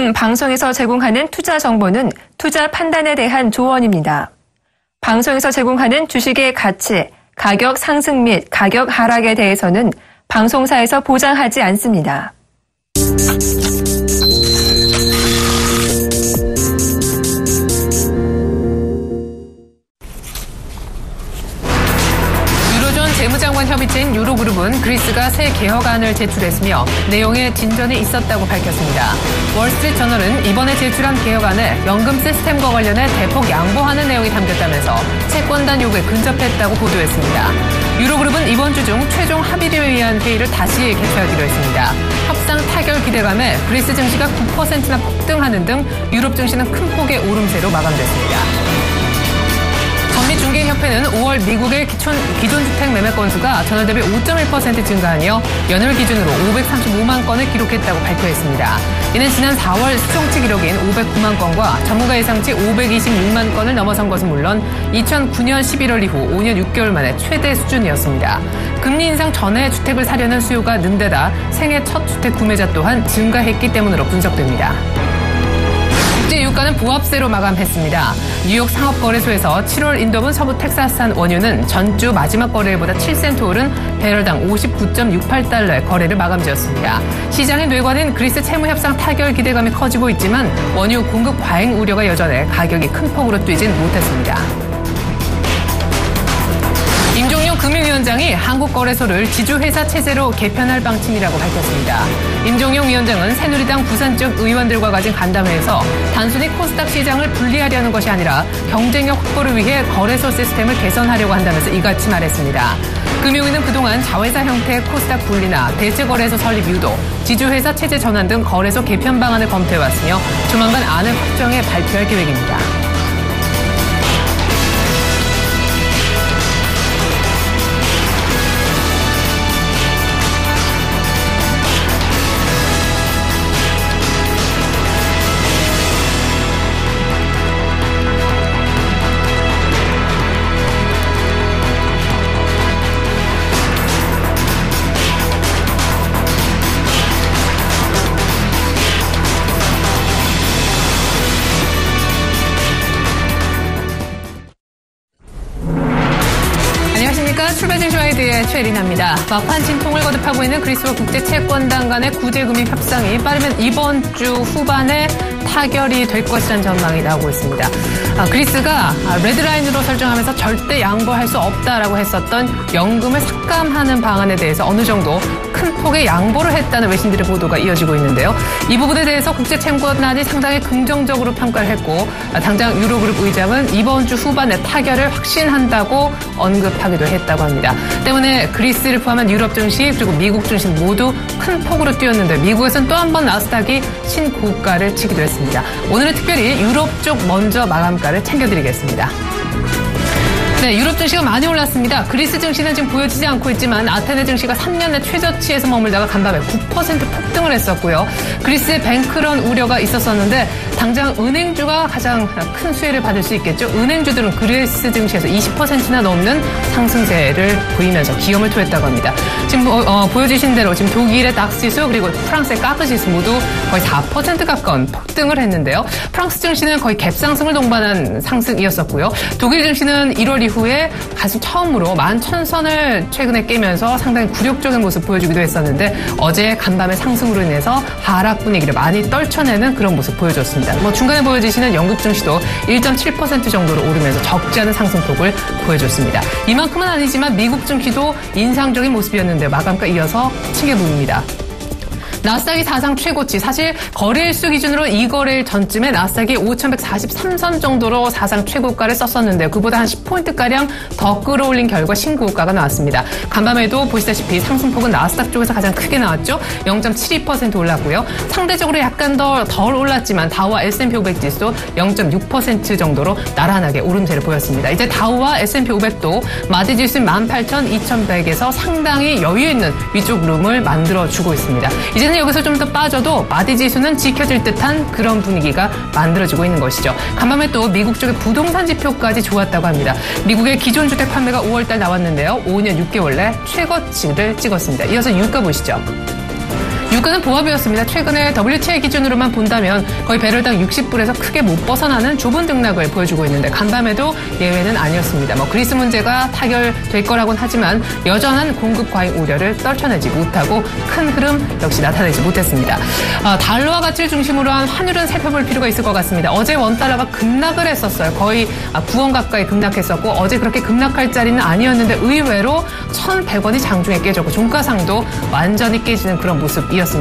요즘 방송에서 제공하는 투자 정보는 투자 판단에 대한 조언입니다. 방송에서 제공하는 주식의 가치, 가격 상승 및 가격 하락에 대해서는 방송사에서 보장하지 않습니다. 재무장관 협의체인 유로그룹은 그리스가 새 개혁안을 제출했으며 내용에 진전이 있었다고 밝혔습니다. 월스트리트 저널은 이번에 제출한 개혁안에 연금 시스템과 관련해 대폭 양보하는 내용이 담겼다면서 채권단 요구에 근접했다고 보도했습니다. 유로그룹은 이번 주 중 최종 합의를 위한 회의를 다시 개최하기로 했습니다. 협상 타결 기대감에 그리스 증시가 9%나 폭등하는 등 유럽 증시는 큰 폭의 오름세로 마감됐습니다. 전미중개협회는 5월 미국의 기존주택 매매 건수가 전월 대비 5.1% 증가하며 연휴 기준으로 535만 건을 기록했다고 발표했습니다. 이는 지난 4월 수송치 기록인 509만 건과 전문가 예상치 526만 건을 넘어선 것은 물론 2009년 11월 이후 5년 6개월 만에 최대 수준이었습니다. 금리 인상 전에 주택을 사려는 수요가 는 데다 생애 첫 주택 구매자 또한 증가했기 때문으로 분석됩니다. 국제유가는 보합세로 마감했습니다. 뉴욕 상업거래소에서 7월 인도분 서부 텍사스산 원유는 전주 마지막 거래일보다 7센트 오른 배럴당 59.68달러의 거래를 마감지었습니다. 시장의 뇌관인 그리스 채무협상 타결 기대감이 커지고 있지만 원유 공급 과잉 우려가 여전해 가격이 큰 폭으로 뛰진 못했습니다. 임종용 금융위원장이 한국거래소를 지주회사 체제로 개편할 방침이라고 밝혔습니다. 임종용 위원장은 새누리당 부산 쪽 의원들과 가진 간담회에서 단순히 코스닥 시장을 분리하려는 것이 아니라 경쟁력 확보를 위해 거래소 시스템을 개선하려고 한다면서 이같이 말했습니다. 금융위는 그동안 자회사 형태의 코스닥 분리나 대체거래소 설립 유도, 지주회사 체제 전환 등 거래소 개편 방안을 검토해왔으며 조만간 안을 확정해 발표할 계획입니다. 출발증시와이드의 최리나입니다. 막판 진통을 거듭하고 있는 그리스와 국제채권단 간의 구제금융 협상이 빠르면 이번 주 후반에 타결이 될 것이라는 전망이 나오고 있습니다. 그리스가 레드라인으로 설정하면서 절대 양보할 수 없다라고 했었던 연금을 삭감하는 방안에 대해서 어느 정도 큰 폭의 양보를 했다는 외신들의 보도가 이어지고 있는데요. 이 부분에 대해서 국제채권단이 상당히 긍정적으로 평가를 했고 당장 유로그룹 의장은 이번 주 후반에 타결을 확신한다고 언급하기도 했다고 합니다. 때문에 그리스를 포함한 유럽 증시 그리고 미국 증시 모두 큰 폭으로 뛰었는데 미국에서는 또 한 번 나스닥이 신고가를 치기도 했습니다. 오늘은 특별히 유럽 쪽 먼저 마감가를 챙겨드리겠습니다. 네, 유럽 증시가 많이 올랐습니다. 그리스 증시는 지금 보여지지 않고 있지만 아테네 증시가 3년 내 최저치에서 머물다가 간밤에 9% 폭등을 했었고요. 그리스의 뱅크런 우려가 있었었는데 당장 은행주가 가장 큰 수혜를 받을 수 있겠죠. 은행주들은 그리스 증시에서 20%나 넘는 상승세를 보이면서 기염을 토했다고 합니다. 지금 보여주신 대로 지금 독일의 닥스지수 그리고 프랑스의 까그지수 모두 거의 4% 가까운 폭등을 했는데요. 프랑스 증시는 거의 갭상승을 동반한 상승이었었고요. 독일 증시는 1월 이후에 가슴 처음으로 11,000선을 최근에 깨면서 상당히 굴욕적인 모습 보여주기도 했었는데 어제 간밤의 상승으로 인해서 하락 분위기를 많이 떨쳐내는 그런 모습 보여줬습니다. 중간에 보여지시는 영국 증시도 1.7% 정도로 오르면서 적지 않은 상승폭을 보여줬습니다. 이만큼은 아니지만 미국 증시도 인상적인 모습이었는데 마감가 이어서 챙겨봅니다. 나스닥이 사상 최고치, 사실 거래일수 기준으로 이 거래일 전쯤에 나스닥이 5,143선 정도로 사상 최고가를 썼었는데요. 그보다 한 10포인트가량 더 끌어올린 결과 신고가가 나왔습니다. 간밤에도 보시다시피 상승폭은 나스닥 쪽에서 가장 크게 나왔죠. 0.72% 올랐고요. 상대적으로 약간 더 덜 올랐지만 다우와 S&P 500 지수 0.6% 정도로 나란하게 오름세를 보였습니다. 이제 다우와 S&P 500도 마디 지수 18,2,100에서 상당히 여유 있는 위쪽 룸을 만들어주고 있습니다. 이제는 여기서 좀 더 빠져도 마디 지수는 지켜질 듯한 그런 분위기가 만들어지고 있는 것이죠. 간밤에 또 미국 쪽의 부동산 지표까지 좋았다고 합니다. 미국의 기존 주택 판매가 5월달 나왔는데요. 5년 6개월 내 최고치를 찍었습니다. 이어서 유가 보시죠. 유가는 보합이었습니다. 최근에 WTI 기준으로만 본다면 거의 배럴당 60불에서 크게 못 벗어나는 좁은 등락을 보여주고 있는데 간밤에도 예외는 아니었습니다. 그리스 문제가 타결될 거라고는 하지만 여전한 공급 과잉 우려를 떨쳐내지 못하고 큰 흐름 역시 나타내지 못했습니다. 달러와 가치를 중심으로 한 환율은 살펴볼 필요가 있을 것 같습니다. 어제 원달러가 급락을 했었어요. 거의 9원 가까이 급락했었고 어제 그렇게 급락할 자리는 아니었는데 의외로 1,100원이 장중에 깨졌고 종가상도 완전히 깨지는 그런 모습이었습니다.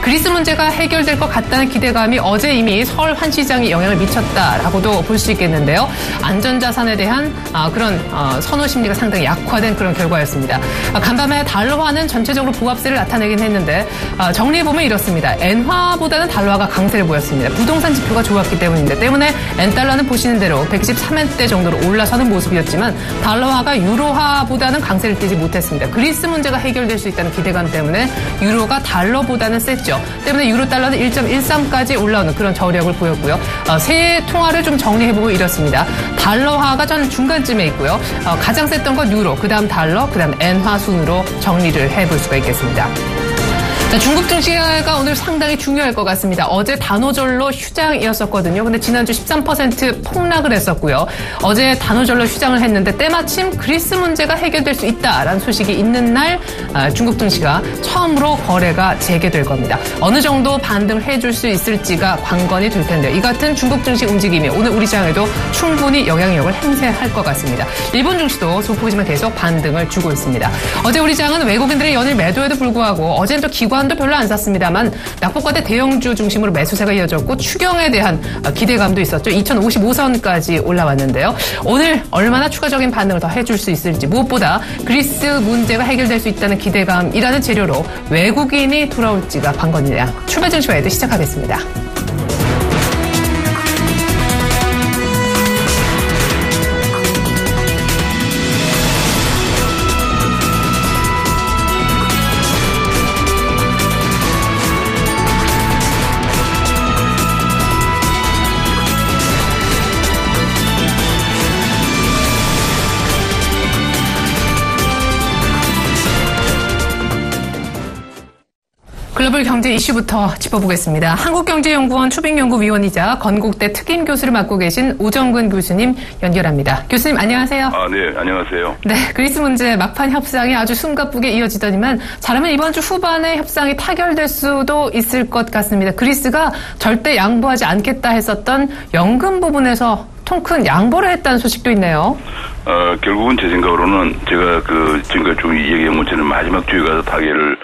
그리스 문제가 해결될 것 같다는 기대감이 어제 이미 서울 환시장에 영향을 미쳤다라고도 볼 수 있겠는데요. 안전자산에 대한 그런 선호 심리가 상당히 약화된 그런 결과였습니다. 간밤에 달러화는 전체적으로 보합세를 나타내긴 했는데 정리해보면 이렇습니다. 엔화보다는 달러화가 강세를 보였습니다. 부동산 지표가 좋았기 때문에 엔달러는 보시는 대로 123엔대 정도로 올라서는 모습이었지만 달러화가 유로화보다는 강세를 띠지 못했습니다. 그리스 문제가 해결될 수 있다는 기대감 때문에 유로가 달러보다는 셌죠. 때문에 유로 달러는 1.13까지 올라오는 그런 저력을 보였고요. 세 통화를 좀 정리해보면 이렇습니다. 달러화가 전 중간쯤에 있고요. 가장 셌던 건 유로, 그다음 달러, 그다음 엔화 순으로 정리를 해볼 수가 있겠습니다. 자, 중국 증시가 오늘 상당히 중요할 것 같습니다. 어제 단오절로 휴장이었었거든요. 근데 지난주 13% 폭락을 했었고요. 어제 단오절로 휴장을 했는데 때마침 그리스 문제가 해결될 수 있다라는 소식이 있는 날 중국 증시가 처음으로 거래가 재개될 겁니다. 어느 정도 반등을 해줄 수 있을지가 관건이 될 텐데요. 이 같은 중국 증시 움직임이 오늘 우리 시장에도 충분히 영향력을 행사할 것 같습니다. 일본 증시도 소폭이지만 계속 반등을 주고 있습니다. 어제 우리 시장은 외국인들의 연일 매도에도 불구하고 어제는 또 기관도 별로 안 샀습니다만 낙폭과대 대형주 중심으로 매수세가 이어졌고 추경에 대한 기대감도 있었죠. 2055선까지 올라왔는데요. 오늘 얼마나 추가적인 반응을 더 해줄 수 있을지 무엇보다 그리스 문제가 해결될 수 있다는 기대감이라는 재료로 외국인이 돌아올지가 관건이냐. 출발 증시와에도 시작하겠습니다. 글로벌 경제 이슈부터 짚어보겠습니다. 한국경제연구원 초빙연구위원이자 건국대 특임교수를 맡고 계신 오정근 교수님 연결합니다. 교수님 안녕하세요. 네, 안녕하세요. 네, 그리스 문제 막판 협상이 아주 숨가쁘게 이어지더니만 잘하면 이번 주 후반에 협상이 타결될 수도 있을 것 같습니다. 그리스가 절대 양보하지 않겠다 했었던 연금 부분에서 통큰 양보를 했다는 소식도 있네요. 결국은 제 생각으로는 제가 지금까지 쭉 얘기한 것처럼 마지막 주에 가서 타결을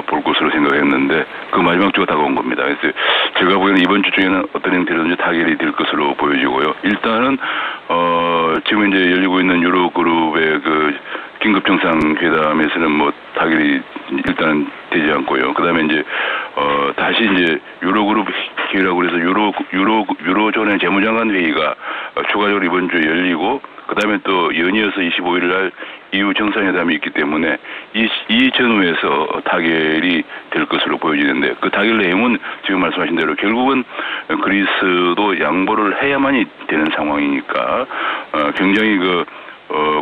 볼 것으로 생각했는데 그 마지막 주가 다가온 겁니다. 그래서 제가 보기에는 이번 주 중에는 어떤 형태로든지 타결이 될 것으로 보여지고요. 일단은 지금 이제 열리고 있는 유로그룹의 긴급 정상회담에서는 타결이 일단은 되지 않고요. 그다음에 이제 다시 이제 유로그룹 회의라고 해서 유로존의 재무장관 회의가 추가적으로 이번 주에 열리고 그다음에 또 연이어서 25일 날 EU 정상회담이 있기 때문에 이 전후에서 타결이 될 것으로 보여지는데 그 타결 내용은 지금 말씀하신 대로 결국은 그리스도 양보를 해야만이 되는 상황이니까 굉장히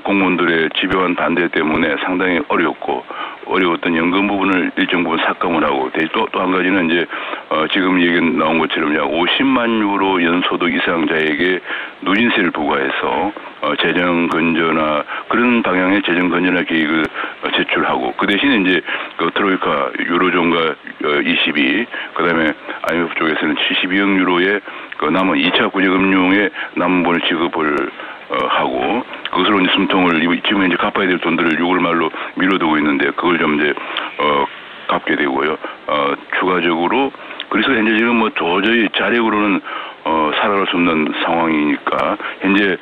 공무원들의 집요한 반대 때문에 상당히 어려웠던 연금 부분을 일정 부분 삭감을 하고 또 한 가지는 이제 지금 얘기 나온 것처럼 약 50만 유로 연소득 이상자에게 누진세를 부과해서 재정 건전화 그런 방향의 재정 건전화 계획을 제출하고 그 대신에 이제 트로이카 유로존과 22 그다음에 IMF 쪽에서는 72억 유로의 남은 2차 구제금융의 남은 돈을 지급을 하고 그것으로 이제 숨통을 지금 이제 갚아야 될 돈들을 6월 말로 미뤄두고 있는데 그걸 좀 이제 갚게 되고요. 추가적으로 그래서 현재 지금 도저히 자력으로는 살아갈 수 없는 상황이니까 현재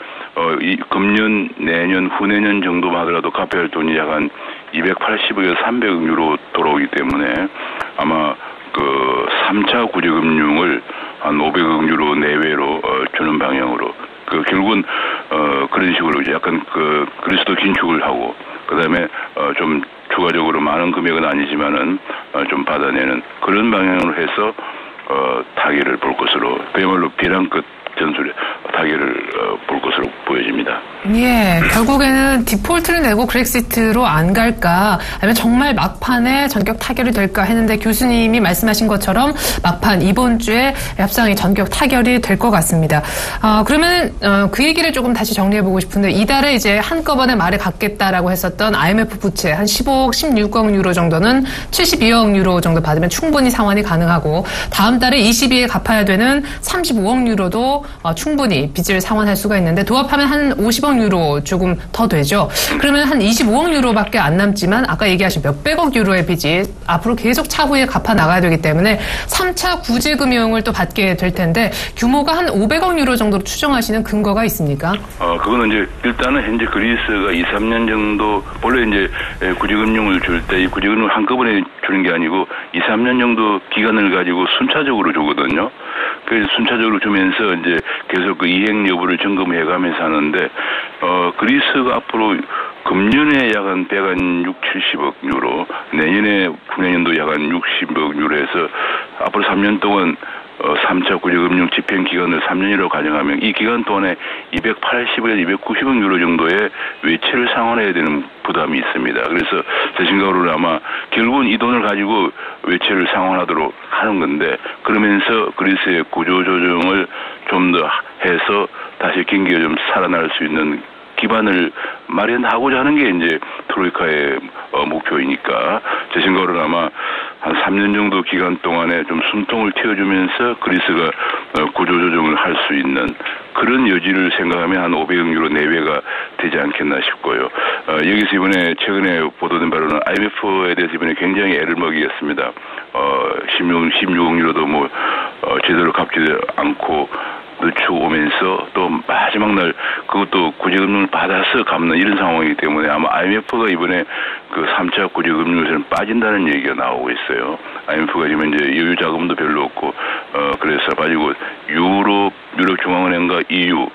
금년 내년 후내년 정도만 하더라도 갚아야 할 돈이 약 한 280억에서 300억 유로 돌아오기 때문에 아마 3차 구제금융을 한 500억 유로 내외로 주는 방향으로 결국은 그런 식으로 이제 약간 그리스도 긴축을 하고 그다음에 좀 추가적으로 많은 금액은 아니지만은 좀 받아내는 그런 방향으로 해서 타결을 볼 것으로 그야말로 벼랑 끝 전술에 타결을 볼 것으로 보여집니다. 예, 결국에는 디폴트를 내고 그렉시트로 안 갈까, 아니면 정말 막판에 전격 타결이 될까 했는데 교수님이 말씀하신 것처럼 막판 이번 주에 협상이 전격 타결이 될 것 같습니다. 그러면 그 얘기를 조금 다시 정리해보고 싶은데, 이달에 이제 한꺼번에 말을 갖겠다라고 했었던 IMF 부채 한 15억, 16억 유로 정도는 72억 유로 정도 받으면 충분히 상환이 가능하고, 다음 달에 22에 갚아야 되는 35억 유로도 충분히 빚을 상환할 수가 있는데, 도합하면 한 50억 유로 조금 더 되죠. 그러면 한 25억 유로밖에 안 남지만 아까 얘기하신 몇백억 유로의 빚이 앞으로 계속 차후에 갚아 나가야 되기 때문에 3차 구제금융을 또 받게 될 텐데, 규모가 한 500억 유로 정도로 추정하시는 근거가 있습니까? 그거는 이제 일단은 현재 그리스가 2, 3년 정도, 원래 이제 구제금융을 줄 때 이 구제금융을 한꺼번에 주는 게 아니고 2, 3년 정도 기간을 가지고 순차적으로 주거든요. 그래서 순차적으로 주면서 이제 계속 그 이행 여부를 점검해 가면서 하는데, 그리스가 앞으로 금년에 약 한 160, 70억 유로, 내년에 후내년도 약 한 60억 유로 해서 앞으로 3년 동안 3차 구제금융 집행 기간을 3년이라고 가정하면 이 기간 동안에 280에서 290억 유로 정도의 외채를 상환해야 되는 부담이 있습니다. 그래서 제 생각으로는 아마 결국은 이 돈을 가지고 외채를 상환하도록 하는 건데, 그러면서 그리스의 구조조정을 좀 더 해서 다시 경기가 좀 살아날 수 있는 기반을 마련하고자 하는 게 이제 트로이카의 목표이니까, 제 생각으로는 아마 한 3년 정도 기간 동안에 좀 숨통을 틔워주면서 그리스가 구조조정을 할 수 있는 그런 여지를 생각하면 한 500억 유로 내외가 되지 않겠나 싶고요. 여기서 이번에 최근에 보도된 바로는 IMF에 대해서 이번에 굉장히 애를 먹이겠습니다. 16억 유로도 제대로 갚지 않고 늦춰오면서 또 마지막 날 그것도 구제금융을 받아서 갚는 이런 상황이기 때문에 아마 IMF가 이번에 그 3차 구제금융에서는 빠진다는 얘기가 나오고 있어요. IMF가 지금 이제 여유 자금도 별로 없고, 그래서 빠지고 유럽중앙은행과 EU,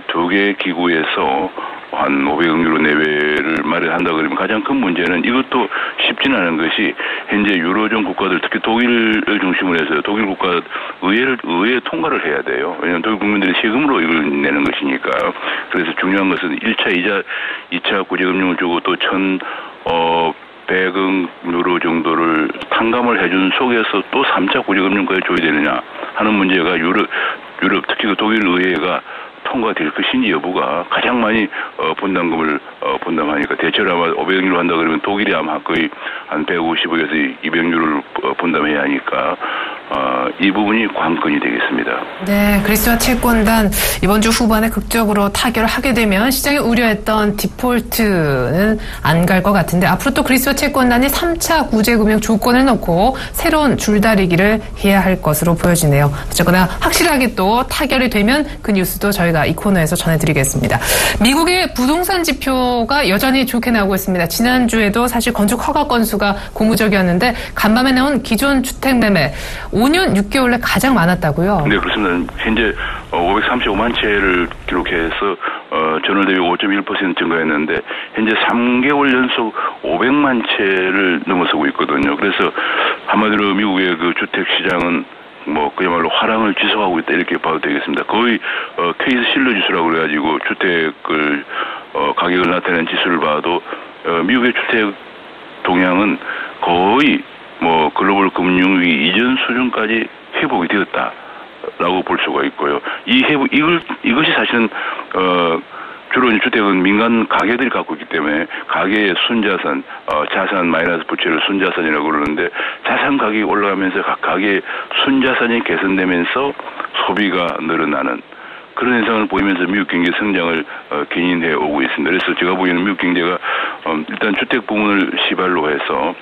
두 개 기구에서 한 500억 유로 내외를 마련한다 그러면 가장 큰 문제는 이것도 쉽지는 않은 것이 현재 유로존 국가들, 특히 독일을 중심으로 해서 독일 국가 의회 통과를 해야 돼요. 왜냐하면 독일 국민들이 세금으로 이걸 내는 것이니까. 그래서 중요한 것은 1차, 2차 구제금융을 주고 또 1,100억 유로 정도를 탕감을 해준 속에서 또 3차 구제금융까지 줘야 되느냐 하는 문제가 유럽 특히 그 독일 의회가 통과될 것인지 여부가 가장 많이 분담금을 분담하니까, 대체로 아마 500억 유로 한다 그러면 독일이 아마 거의 한 150억에서 200억 유로를 분담해야 하니까 이 부분이 관건이 되겠습니다. 네, 그리스와 채권단 이번 주 후반에 극적으로 타결을 하게 되면 시장이 우려했던 디폴트는 안 갈 것 같은데, 앞으로 또 그리스와 채권단이 3차 구제금융 조건을 놓고 새로운 줄다리기를 해야 할 것으로 보여지네요. 어쨌거나 확실하게 또 타결이 되면 그 뉴스도 저희가 이 코너에서 전해드리겠습니다. 미국의 부동산 지표가 여전히 좋게 나오고 있습니다. 지난주에도 사실 건축 허가 건수가 고무적이었는데 간밤에 나온 기존 주택 매매 5년 6개월 내 가장 많았다고요? 네, 그렇습니다. 현재 535만 채를 기록해서 전월 대비 5.1% 증가했는데 현재 3개월 연속 500만 채를 넘어서고 있거든요. 그래서 한마디로 미국의 그 주택 시장은 그야말로 화랑을 지속하고 있다 이렇게 봐도 되겠습니다. 거의 케이스 실러 지수라고 그래가지고 주택을 가격을 나타내는 지수를 봐도 미국의 주택 동향은 거의 글로벌 금융위기 이전 수준까지 회복이 되었다라고 볼 수가 있고요. 이것이 사실은 주로 주택은 민간 가게들이 갖고 있기 때문에 가계의 순자산, 자산 마이너스 부채를 순자산이라고 그러는데, 자산 가격이 올라가면서 각 가계의 순자산이 개선되면서 소비가 늘어나는 그런 현상을 보이면서 미국 경제 성장을 견인해 오고 있습니다. 그래서 제가 보기에는 미국 경제가 일단 주택 부문을 시발로 해서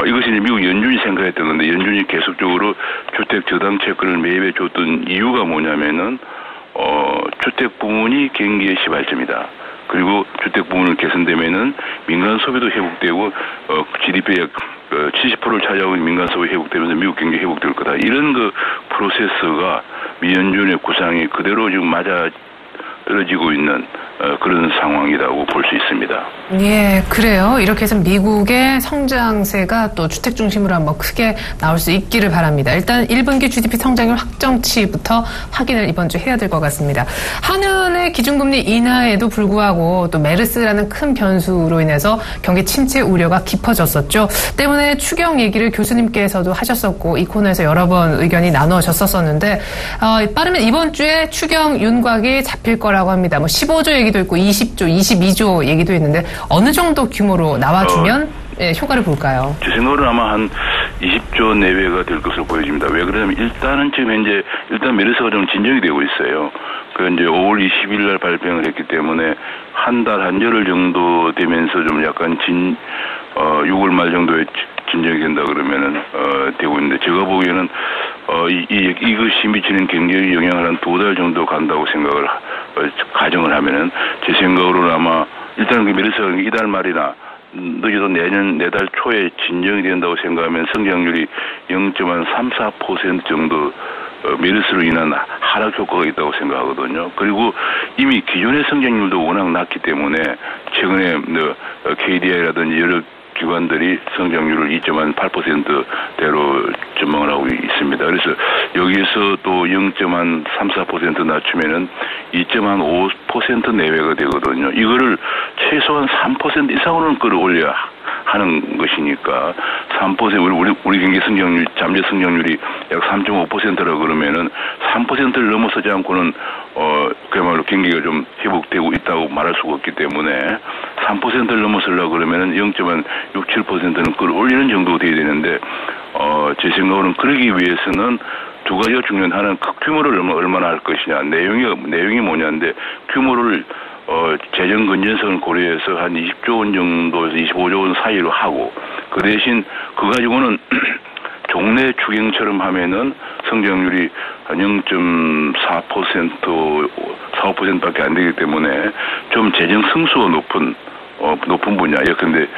이것이 미국 연준이 생각했던 건데, 연준이 계속적으로 주택 저당 채권을 매입해 줬던 이유가 뭐냐면은 주택 부문이 경기의 시발점이다. 그리고 주택 부문을 개선되면은 민간 소비도 회복되고 GDP의 70%를 차지하고 있는 민간 소비 회복되면서 미국 경제 회복될 거다. 이런 그 프로세스가 미 연준의 구상이 그대로 지금 맞아 떨어지고 있는 그런 상황이라고 볼 수 있습니다. 예, 그래요. 이렇게 해서 미국의 성장세가 또 주택 중심으로 한번 크게 나올 수 있기를 바랍니다. 일단 1분기 GDP 성장률 확정치부터 확인을 이번 주 해야 될 것 같습니다. 한은의 기준금리 인하에도 불구하고 또 메르스라는 큰 변수로 인해서 경기 침체 우려가 깊어졌었죠. 때문에 추경 얘기를 교수님께서도 하셨었고 이 코너에서 여러 번 의견이 나누어졌었는데 빠르면 이번 주에 추경 윤곽이 잡힐 거라고 합니다. 뭐 15조 얘기도 있고 20조, 22조 얘기도 있는데 어느 정도 규모로 나와주면 효과를 볼까요? 제 생각으로는 아마 한 20조 내외가 될 것으로 보여집니다. 왜 그러냐면 일단은 지금 현재 메르스가 좀 진정이 되고 있어요. 그 이제 5월 20일 날 발병을 했기 때문에 한 달 한 열흘 정도 되면서 좀 약간 6월 말 정도에 진정이 된다 그러면은 되고 있는데 제가 보기에는 이것이 미치는 경제에 영향을 한 2달 정도 간다고 생각을 가정을 하면은 제 생각으로는 아마 일단 그 메르스가 이달 말이나 늦어도 내달 초에 진정이 된다고 생각하면 성장률이 0.34% 정도 메르스로 인한 하락 효과가 있다고 생각하거든요. 그리고 이미 기존의 성장률도 워낙 낮기 때문에 최근에 KDI라든지 여러 기관들이 성장률을 2.8%대로 전망을 하고 있습니다. 그래서 여기서 또 0.34% 낮추면은 2.5% 내외가 되거든요. 이거를 최소한 3% 이상으로는 끌어올려야 하는 것이니까 3% 우리 경기 성장률 잠재 성장률이 약 3.5%라 그러면은 3%를 넘어서지 않고는 그야말로 경기가 좀 회복되고 있다고 말할 수가 없기 때문에 3%를 넘어서려고 그러면은 0.67%는 끌어올리는 정도가 돼야 되는데 제 생각으로는 그러기 위해서는 두 가지가 중요한 하나는 규모를 얼마나 할 것이냐 내용이 뭐냐인데 규모를 재정 건전성을 고려해서 한 20조 원 정도에서 25조 원 사이로 하고 그 대신 그 가지고는 종래 추경처럼 하면은 성장률이 한 0.4%, 4~5%밖에 안 되기 때문에 좀 재정 승수가 높은 분야 예컨대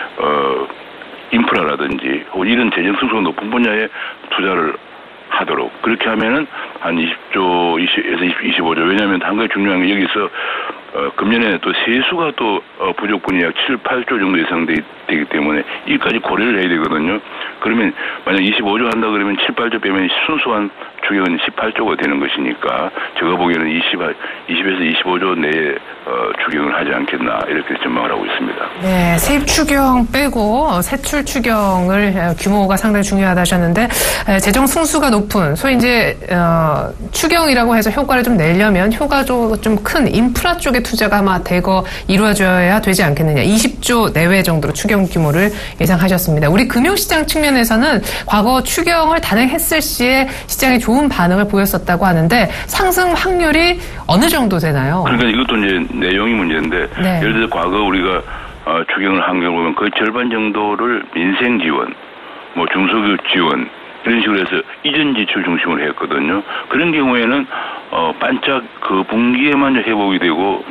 인프라라든지 혹은 이런 재정 승수가 높은 분야에 투자를 하도록 그렇게 하면은 한 20조에서 25조 왜냐하면 한 가지 중요한 게 여기서 금년에 또 세수가 또 부족분이 약 7~8조 정도 예상되기 때문에 이까지 고려를 해야 되거든요. 그러면 만약 25조 한다 그러면 7~8조 빼면 순수한 추경은 18조가 되는 것이니까 제가 보기에는 20에서 25조 내에 추경을 하지 않겠나 이렇게 전망을 하고 있습니다. 네, 세입 추경 빼고 세출 추경을 규모가 상당히 중요하다 하셨는데 재정 승수가 높은 소위 이제 추경이라고 해서 효과를 좀 내려면 효과도 좀 큰 인프라 쪽에 투자가 아마 대거 이루어져야 되지 않겠느냐. 20조 내외 정도로 추경 규모를 예상하셨습니다. 우리 금융시장 측면에서는 과거 추경을 단행했을 시에 시장에 좋은 반응을 보였었다고 하는데 상승 확률이 어느 정도 되나요? 그러니까 이것도 이제 내용이 문제인데 네. 예를 들어 과거 우리가 추경을 한 경우 보면 거의 절반 정도를 민생 지원, 뭐 중소기업 지원 이런 식으로 해서 이전 지출 중심으로 했거든요. 그런 경우에는 반짝 그 분기에만 회복이 되고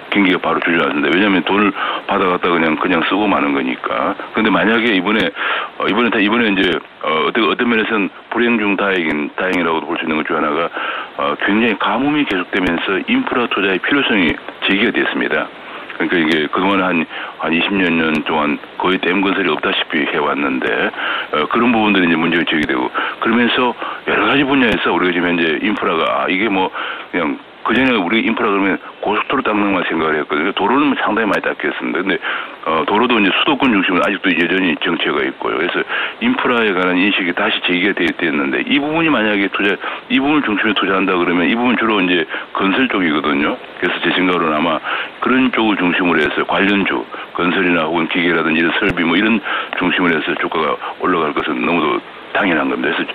경기가 바로 주저앉는다. 왜냐하면 돈을 받아갔다 그냥 쓰고 마는 거니까. 그런데 만약에 이번에 이제 어떤 면에서는 불행 중 다행이라고도 볼 수 있는 것 중 하나가 굉장히 가뭄이 계속되면서 인프라 투자의 필요성이 제기가 됐습니다. 그러니까 이게 그동안 한 20몇 년 동안 거의 댐 건설이 없다시피 해왔는데 그런 부분들이 이제 문제가 제기되고 그러면서 여러 가지 분야에서 우리가 지금 현재 인프라가 이게 뭐 그냥 그전에 우리 인프라 그러면 고속도로 닦는 것만 생각을 했거든요. 도로는 상당히 많이 닦였습니다. 근데 도로도 이제 수도권 중심으로 아직도 여전히 정체가 있고요. 그래서 인프라에 관한 인식이 다시 제기가 되었는데 이 부분이 만약에 이 부분을 중심에 투자한다 그러면 이 부분 주로 이제 건설 쪽이거든요. 그래서 제 생각으로는 아마 그런 쪽을 중심으로 해서 관련주 건설이나 혹은 기계라든지 이런 설비 뭐 이런 중심으로 해서 주가가 올라갈 것은 너무도 당연한 겁니다. 그래서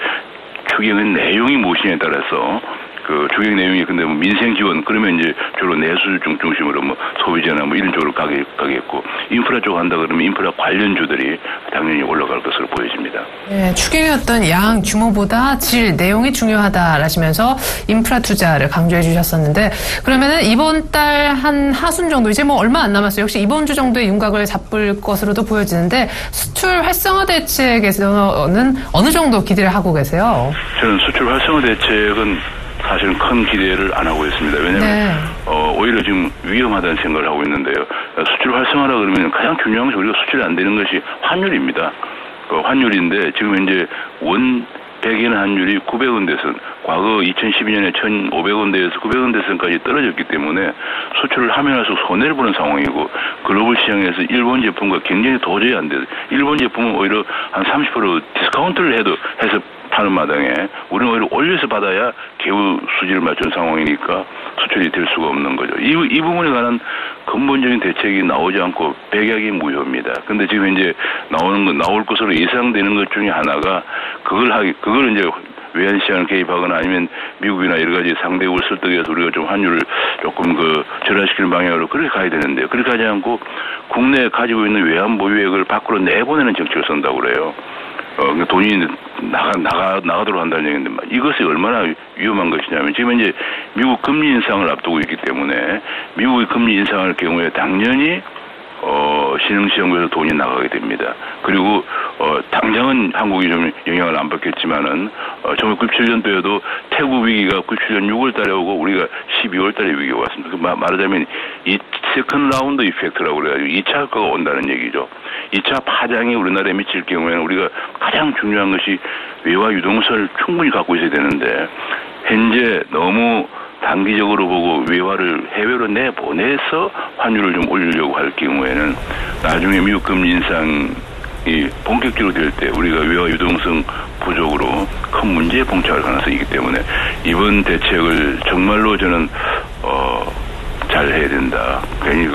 추경의 내용이 무엇이냐에 따라서 그 추경 내용이 근데 뭐 민생 지원 그러면 이제 주로 내수 중심으로 뭐 소비재나 뭐 이런 쪽으로 가겠고 인프라 쪽 한다 그러면 인프라 관련주들이 당연히 올라갈 것으로 보여집니다. 네, 추경의 어떤 양 규모보다 질 내용이 중요하다라시면서 인프라 투자를 강조해 주셨었는데 그러면은 이번 달 한 하순 정도 이제 뭐 얼마 안 남았어요. 역시 이번 주 정도의 윤곽을 잡을 것으로도 보여지는데 수출 활성화 대책에서는 어느 정도 기대를 하고 계세요? 저는 수출 활성화 대책은 사실은 큰 기대를 안 하고 있습니다. 왜냐하면 오히려 지금 위험하다는 생각을 하고 있는데요. 수출 활성화라 그러면 가장 중요한 것이 우리가 수출이 안 되는 것이 환율입니다. 그 환율인데 지금 현재 원 100엔 환율이 900원 대선, 과거 2012년에 1,500원 대에서 900원 대선까지 떨어졌기 때문에 수출을 하면 할수록 손해를 보는 상황이고 글로벌 시장에서 일본 제품과 경쟁이 도저히 안 돼요. 일본 제품은 오히려 한 30% 디스카운트를 해서 파는 마당에 우리는 오히려 올려서 받아야 개우 수지를 맞춘 상황이니까 수출이 될 수가 없는 거죠. 이 부분에 관한 근본적인 대책이 나오지 않고 백약이 무효입니다. 근데 지금 이제 나올 것으로 예상되는 것 중에 하나가 그걸 이제 외환 시장을 개입하거나 아니면 미국이나 여러 가지 상대국을 설득해서 우리가 좀 환율을 조금 절하시키는 방향으로 그렇게 가야 되는데요. 그렇게 하지 않고 국내에 가지고 있는 외환 보유액을 밖으로 내보내는 정책을 쓴다고 그래요. 돈이 나가도록 한다는 얘기인데, 이것이 얼마나 위험한 것이냐면, 지금 이제 미국 금리 인상을 앞두고 있기 때문에, 미국의 금리 인상할 경우에 당연히, 신흥시장부에서 돈이 나가게 됩니다. 그리고, 당장은 한국이 좀 영향을 안 받겠지만은, 1997년도에도 태국 위기가 97년 6월 달에 오고, 우리가 12월 달에 위기가 왔습니다. 말하자면, 이 세컨 라운드 이펙트라고 그래가지고 2차 효과가 온다는 얘기죠. 2차 파장이 우리나라에 미칠 경우에는 우리가 가장 중요한 것이 외화 유동성을 충분히 갖고 있어야 되는데, 현재 너무 단기적으로 보고 외화를 해외로 내보내서 환율을 좀 올리려고 할 경우에는 나중에 미국 금리 인상이 본격적으로 될 때 우리가 외화 유동성 부족으로 큰 문제에 봉착할 가능성이 있기 때문에 이번 대책을 정말로 저는 잘 해야 된다. 괜히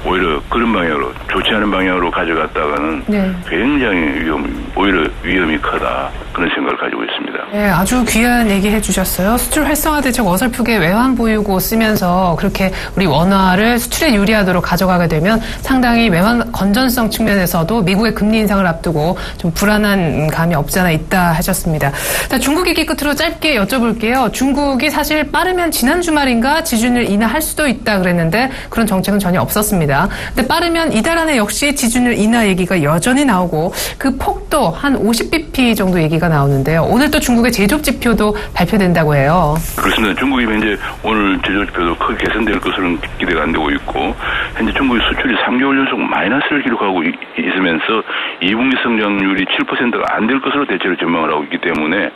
오히려 그런 방향으로 좋지 않은 방향으로 가져갔다가는 굉장히 오히려 위험이 크다. 그런 생각을 가지고 있습니다. 네, 아주 귀한 얘기 해주셨어요. 수출 활성화 대책 어설프게 외환 보유고 쓰면서 그렇게 우리 원화를 수출에 유리하도록 가져가게 되면 상당히 외환 건전성 측면에서도 미국의 금리 인상을 앞두고 좀 불안한 감이 없지 않아 있다 하셨습니다. 자, 중국 얘기 끝으로 짧게 여쭤볼게요. 중국이 사실 빠르면 지난 주말인가 지준을 인하할 수도 있다 그랬는데 그런 정책은 전혀 없었습니다. 근데 빠르면 이달 안에 역시 지준율 인하 얘기가 여전히 나오고 그 폭도 한 50bp 정도 얘기가 나오는데요. 오늘 또 중국의 제조업 지표도 발표된다고 해요. 그렇습니다. 중국이 현재 오늘 제조업 지표도 크게 개선될 것으로는 기대가 안 되고 있고 현재 중국의 수출이 3개월 연속 마이너스를 기록하고 있으면서 2분기 성장률이 7%가 안 될 것으로 대체로 전망을 하고 있기 때문에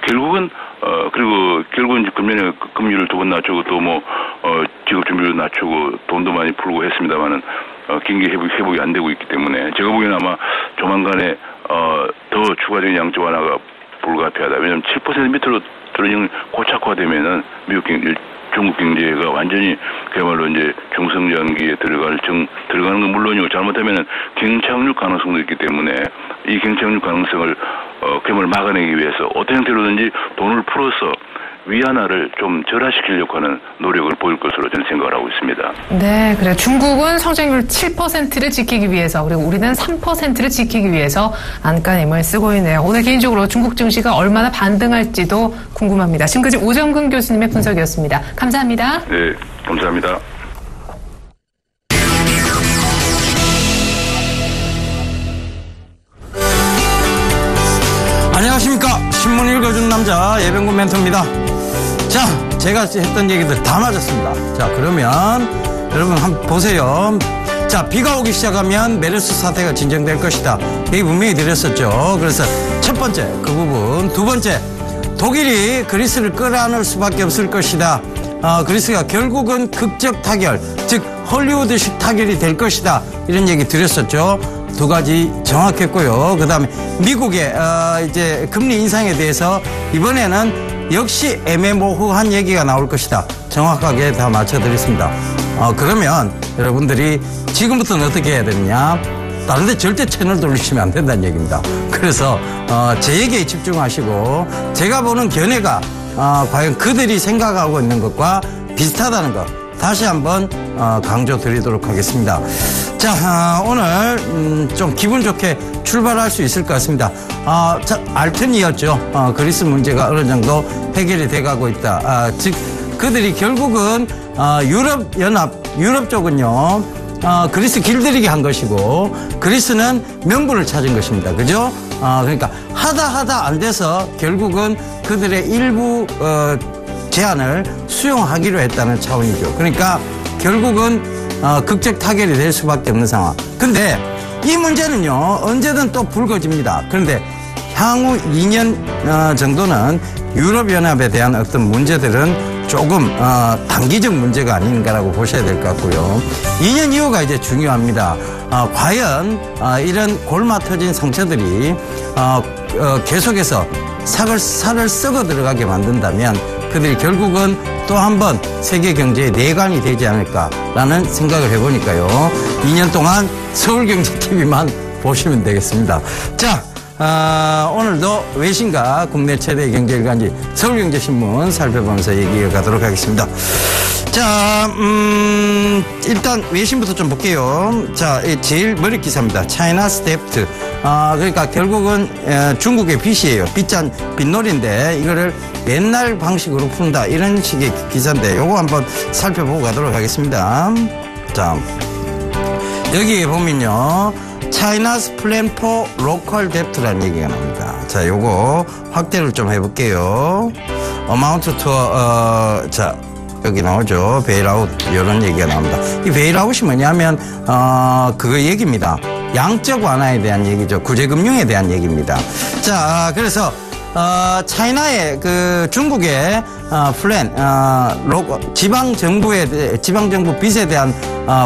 결국은 이제 금년에 금리를 2번 낮추고 또 지급 준비를 낮추고 돈도 많이 풀고 했습니다만은 경기 회복이 안 되고 있기 때문에 제가 보기에는 아마 조만간에 더 추가적인 양적 완화가 불가피하다. 왜냐하면 7% 밑으로 떨어지는 고착화되면은 중국 경제가 완전히 그야말로 이제 중성장기에 들어가는 건 물론이고 잘못하면은 경착륙 가능성도 있기 때문에 이 경착륙 가능성을 그야말로 막아내기 위해서 어떤 형태로든지 돈을 풀어서 위안화를 좀 절하시키려고 하는 노력을 보일 것으로 저는 생각을 하고 있습니다. 네, 그래. 중국은 성장률 7%를 지키기 위해서 그리고 우리는 3%를 지키기 위해서 안간힘을 쓰고 있네요. 오늘 개인적으로 중국 증시가 얼마나 반등할지도 궁금합니다. 지금까지 오정근 교수님의 분석이었습니다. 감사합니다. 네, 감사합니다. 안녕하십니까. 신문 읽어주는 남자 예병구 멘토입니다. 자, 제가 했던 얘기들 다 맞았습니다. 자, 그러면 여러분 한번 보세요. 자, 비가 오기 시작하면 메르스 사태가 진정될 것이다. 얘기 분명히 드렸었죠. 그래서 첫 번째 그 부분, 두 번째 독일이 그리스를 끌어안을 수밖에 없을 것이다. 그리스가 결국은 극적 타결, 즉 헐리우드식 타결이 될 것이다. 이런 얘기 드렸었죠. 두 가지 정확했고요. 그 다음에 미국의 이제 금리 인상에 대해서 이번에는 역시 애매모호한 얘기가 나올 것이다. 정확하게 다 맞춰드렸습니다. 그러면 여러분들이 지금부터는 어떻게 해야 되느냐? 다른 데 절대 채널 돌리시면 안 된다는 얘기입니다. 그래서 제 얘기에 집중하시고 제가 보는 견해가 과연 그들이 생각하고 있는 것과 비슷하다는 것 다시 한번 강조 드리도록 하겠습니다. 자, 오늘 좀 기분 좋게 출발할 수 있을 것 같습니다. 자, 알튼이었죠. 그리스 문제가 어느 정도 해결이 돼가고 있다. 즉 그들이 결국은 유럽 쪽은요 그리스 길들이기 한 것이고 그리스는 명분을 찾은 것입니다. 그죠? 그러니까 하다 안 돼서 결국은 그들의 일부 제안을 수용하기로 했다는 차원이죠. 그러니까 결국은 극적 타결이 될 수밖에 없는 상황. 근데 이 문제는요 언제든 또 불거집니다. 그런데 향후 2년 정도는 유럽연합에 대한 어떤 문제들은 조금 단기적 문제가 아닌가라고 보셔야 될 것 같고요. 2년 이후가 이제 중요합니다. 과연 이런 골마 터진 상처들이 계속해서 살을 썩어 들어가게 만든다면 그들이 결국은 또 한 번 세계 경제의 내관이 되지 않을까라는 생각을 해보니까요. 2년 동안 서울경제TV만 보시면 되겠습니다. 자, 오늘도 외신과 국내 최대 경제일간지 서울경제신문 살펴보면서 얘기해 가도록 하겠습니다. 자, 일단 외신부터 좀 볼게요. 자, 제일 머리 기사입니다. 차이나스 데프트. 그러니까 결국은 중국의 빚이에요. 빚놀이인데 이거를 옛날 방식으로 푼다. 이런 식의 기사인데 요거 한번 살펴보고 가도록 하겠습니다. 자, 여기에 보면요. 차이나스 플랜 포 로컬 뎁트라는 얘기가 나옵니다. 자, 요거 확대를 좀 해볼게요. 어마운트 투어, 자, 여기 나오죠. 베일아웃, 이런 얘기가 나옵니다. 이 베일아웃이 뭐냐면, 그거 얘기입니다. 양적 완화에 대한 얘기죠. 구제금융에 대한 얘기입니다. 자, 그래서, 차이나의 중국의 플랜, 지방정부 빚에 대한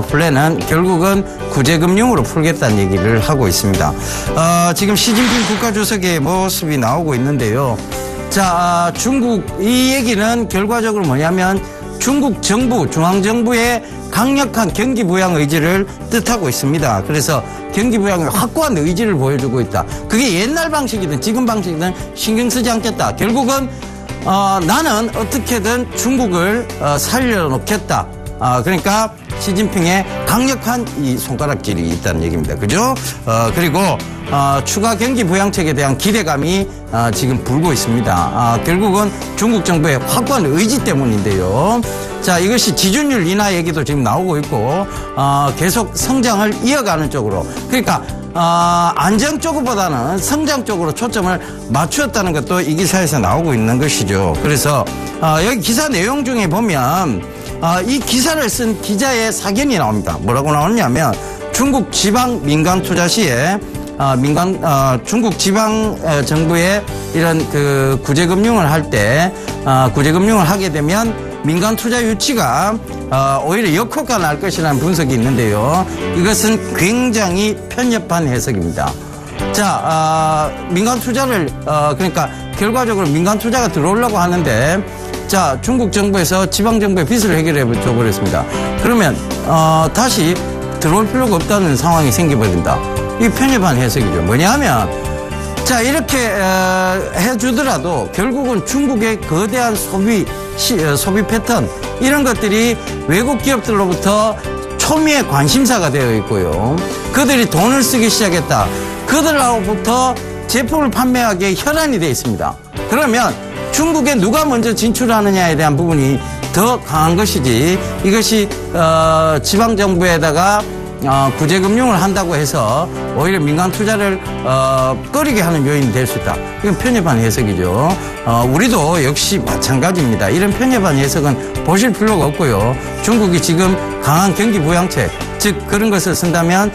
플랜은 결국은 구제금융으로 풀겠다는 얘기를 하고 있습니다. 지금 시진핑 국가주석의 모습이 나오고 있는데요. 자, 중국, 이 얘기는 결과적으로 뭐냐면 중국 정부, 중앙정부의 강력한 경기부양 의지를 뜻하고 있습니다. 그래서 경기부양의 확고한 의지를 보여주고 있다. 그게 옛날 방식이든 지금 방식이든 신경 쓰지 않겠다. 결국은 나는 어떻게든 중국을 살려놓겠다. 그러니까 시진핑의 강력한 이 손가락질이 있다는 얘기입니다. 그죠? 그리고 추가 경기 부양책에 대한 기대감이 지금 불고 있습니다. 결국은 중국 정부의 확고한 의지 때문인데요. 자, 이것이 지준율 인하 얘기도 지금 나오고 있고 계속 성장을 이어가는 쪽으로, 그러니까 안정 쪽보다는 성장 쪽으로 초점을 맞추었다는 것도 이 기사에서 나오고 있는 것이죠. 그래서 여기 기사 내용 중에 보면 이 기사를 쓴 기자의 사견이 나옵니다. 뭐라고 나오냐면 중국 지방 민간 투자 시에 중국 지방 정부의 이런 구제금융을 할 때 구제금융을 하게 되면 민간 투자 유치가 오히려 역효과가 날 것이라는 분석이 있는데요. 이것은 굉장히 편협한 해석입니다. 자, 민간 투자를 그러니까 결과적으로 민간 투자가 들어오려고 하는데, 자, 중국 정부에서 지방 정부의 빚을 해결해 줘버렸습니다. 그러면 다시 들어올 필요가 없다는 상황이 생겨버린다. 이 편협한 해석이죠. 뭐냐면, 자, 이렇게 해주더라도 결국은 중국의 거대한 소비 패턴, 이런 것들이 외국 기업들로부터 초미의 관심사가 되어 있고요. 그들이 돈을 쓰기 시작했다. 그들로부터 제품을 판매하기에 혈안이 되어 있습니다. 그러면 중국에 누가 먼저 진출하느냐에 대한 부분이 더 강한 것이지, 이것이 지방정부에다가 구제금융을 한다고 해서 오히려 민간 투자를 꺼리게 하는 요인이 될 수 있다. 이건 편협한 해석이죠. 우리도 역시 마찬가지입니다. 이런 편협한 해석은 보실 필요가 없고요. 중국이 지금 강한 경기 부양책, 즉 그런 것을 쓴다면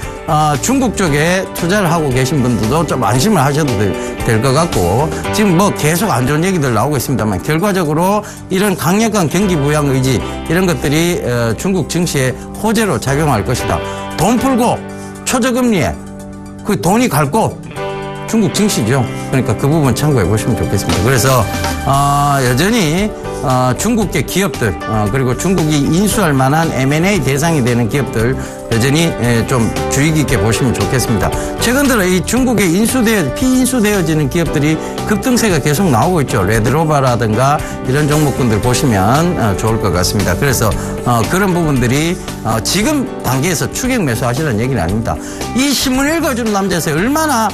중국 쪽에 투자를 하고 계신 분들도 좀 안심을 하셔도 될 것 같고, 지금 뭐 계속 안 좋은 얘기들 나오고 있습니다만 결과적으로 이런 강력한 경기 부양 의지, 이런 것들이 중국 증시에 호재로 작용할 것이다. 돈 풀고 초저금리에 그 돈이 갈 곳 중국 증시죠. 그러니까 그 부분 참고해 보시면 좋겠습니다. 그래서 여전히 중국계 기업들, 그리고 중국이 인수할 만한 M&A 대상이 되는 기업들 여전히 좀 주의 깊게 보시면 좋겠습니다. 최근 들어 이 중국에 피인수되어지는 기업들이 급등세가 계속 나오고 있죠. 레드로바라든가 이런 종목군들 보시면 좋을 것 같습니다. 그래서 그런 부분들이 지금 단계에서 추격 매수하시라는 얘기는 아닙니다. 이 신문 읽어주는 남자에서 얼마나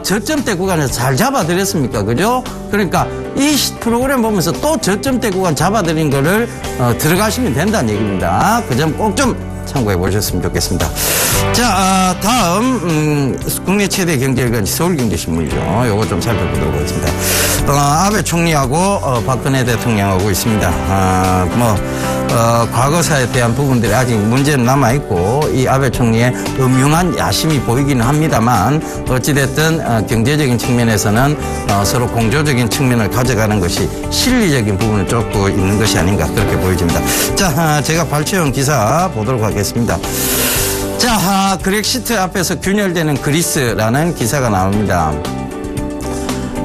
저점대 구간에서 잘 잡아드렸습니까? 그죠? 그러니까 이 프로그램 보면서 또 저점대 구간 잡아드린 거를 들어가시면 된다는 얘기입니다. 그 점 꼭 좀 참고해 보셨으면 좋겠습니다. 자, 다음 국내 최대 경제일간지 서울경제신문이죠. 요거 좀 살펴보도록 하겠습니다. 아베 총리하고 박근혜 대통령하고 있습니다. 과거사에 대한 부분들이 아직 문제는 남아있고 이 아베 총리의 음흉한 야심이 보이기는 합니다만 어찌됐든 경제적인 측면에서는 서로 공조적인 측면을 가져가는 것이 실리적인 부분을 쫓고 있는 것이 아닌가 그렇게 보여집니다. 자, 제가 발췌한 기사 보도록 하겠습니다. 자, 그렉시트 앞에서 균열되는 그리스라는 기사가 나옵니다.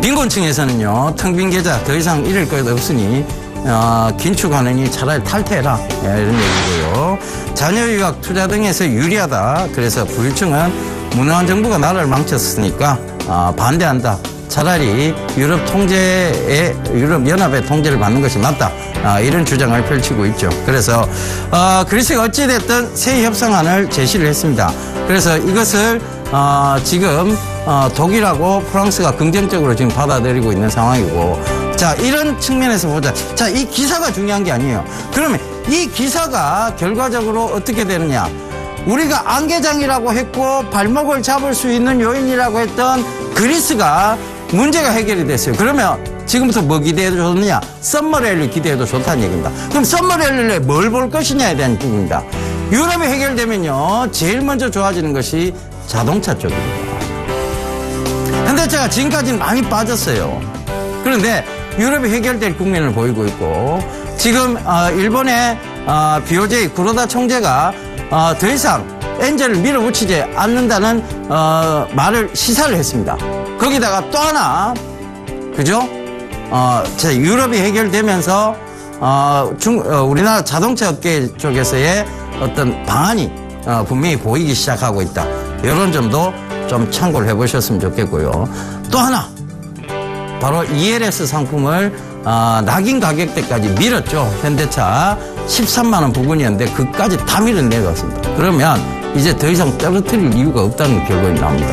빈곤층에서는요, 텅 빈 계좌 더 이상 잃을 것 없으니 긴축하느니 차라리 탈퇴해라, 이런 얘기고요. 자녀 유학 투자 등에서 유리하다. 그래서 부유층은 무능한 정부가 나라를 망쳤으니까 반대한다. 차라리 유럽 연합의 통제를 받는 것이 맞다. 이런 주장을 펼치고 있죠. 그래서 그리스가 어찌됐든 새 협상안을 제시를 했습니다. 그래서 이것을 지금 독일하고 프랑스가 긍정적으로 지금 받아들이고 있는 상황이고, 자, 이런 측면에서 보자. 자, 이 기사가 중요한 게 아니에요. 그러면 이 기사가 결과적으로 어떻게 되느냐? 우리가 안개장이라고 했고 발목을 잡을 수 있는 요인이라고 했던 그리스가 문제가 해결이 됐어요. 그러면 지금부터 뭐 기대해도 좋느냐? 썸머랠리 기대해도 좋다는 얘기입니다. 그럼 썸머랠리에 뭘 볼 것이냐에 대한 부분입니다. 유럽이 해결되면요, 제일 먼저 좋아지는 것이 자동차 쪽입니다. 현대차가 지금까지는 많이 빠졌어요. 그런데 유럽이 해결될 국면을 보이고 있고, 지금 일본의 BOJ 구로다 총재가 더 이상 엔젤을 밀어붙이지 않는다는 말을 시사를 했습니다. 거기다가 또 하나, 그죠? 유럽이 해결되면서 우리나라 자동차 업계 쪽에서의 어떤 방안이 분명히 보이기 시작하고 있다. 이런 점도 좀 참고를 해보셨으면 좋겠고요. 또 하나, 바로 ELS 상품을 낙인 가격대까지 밀었죠. 현대차 13만 원 부근이었는데 그까지 다 밀어내렸습니다. 그러면 이제 더 이상 떨어뜨릴 이유가 없다는 결론이 나옵니다.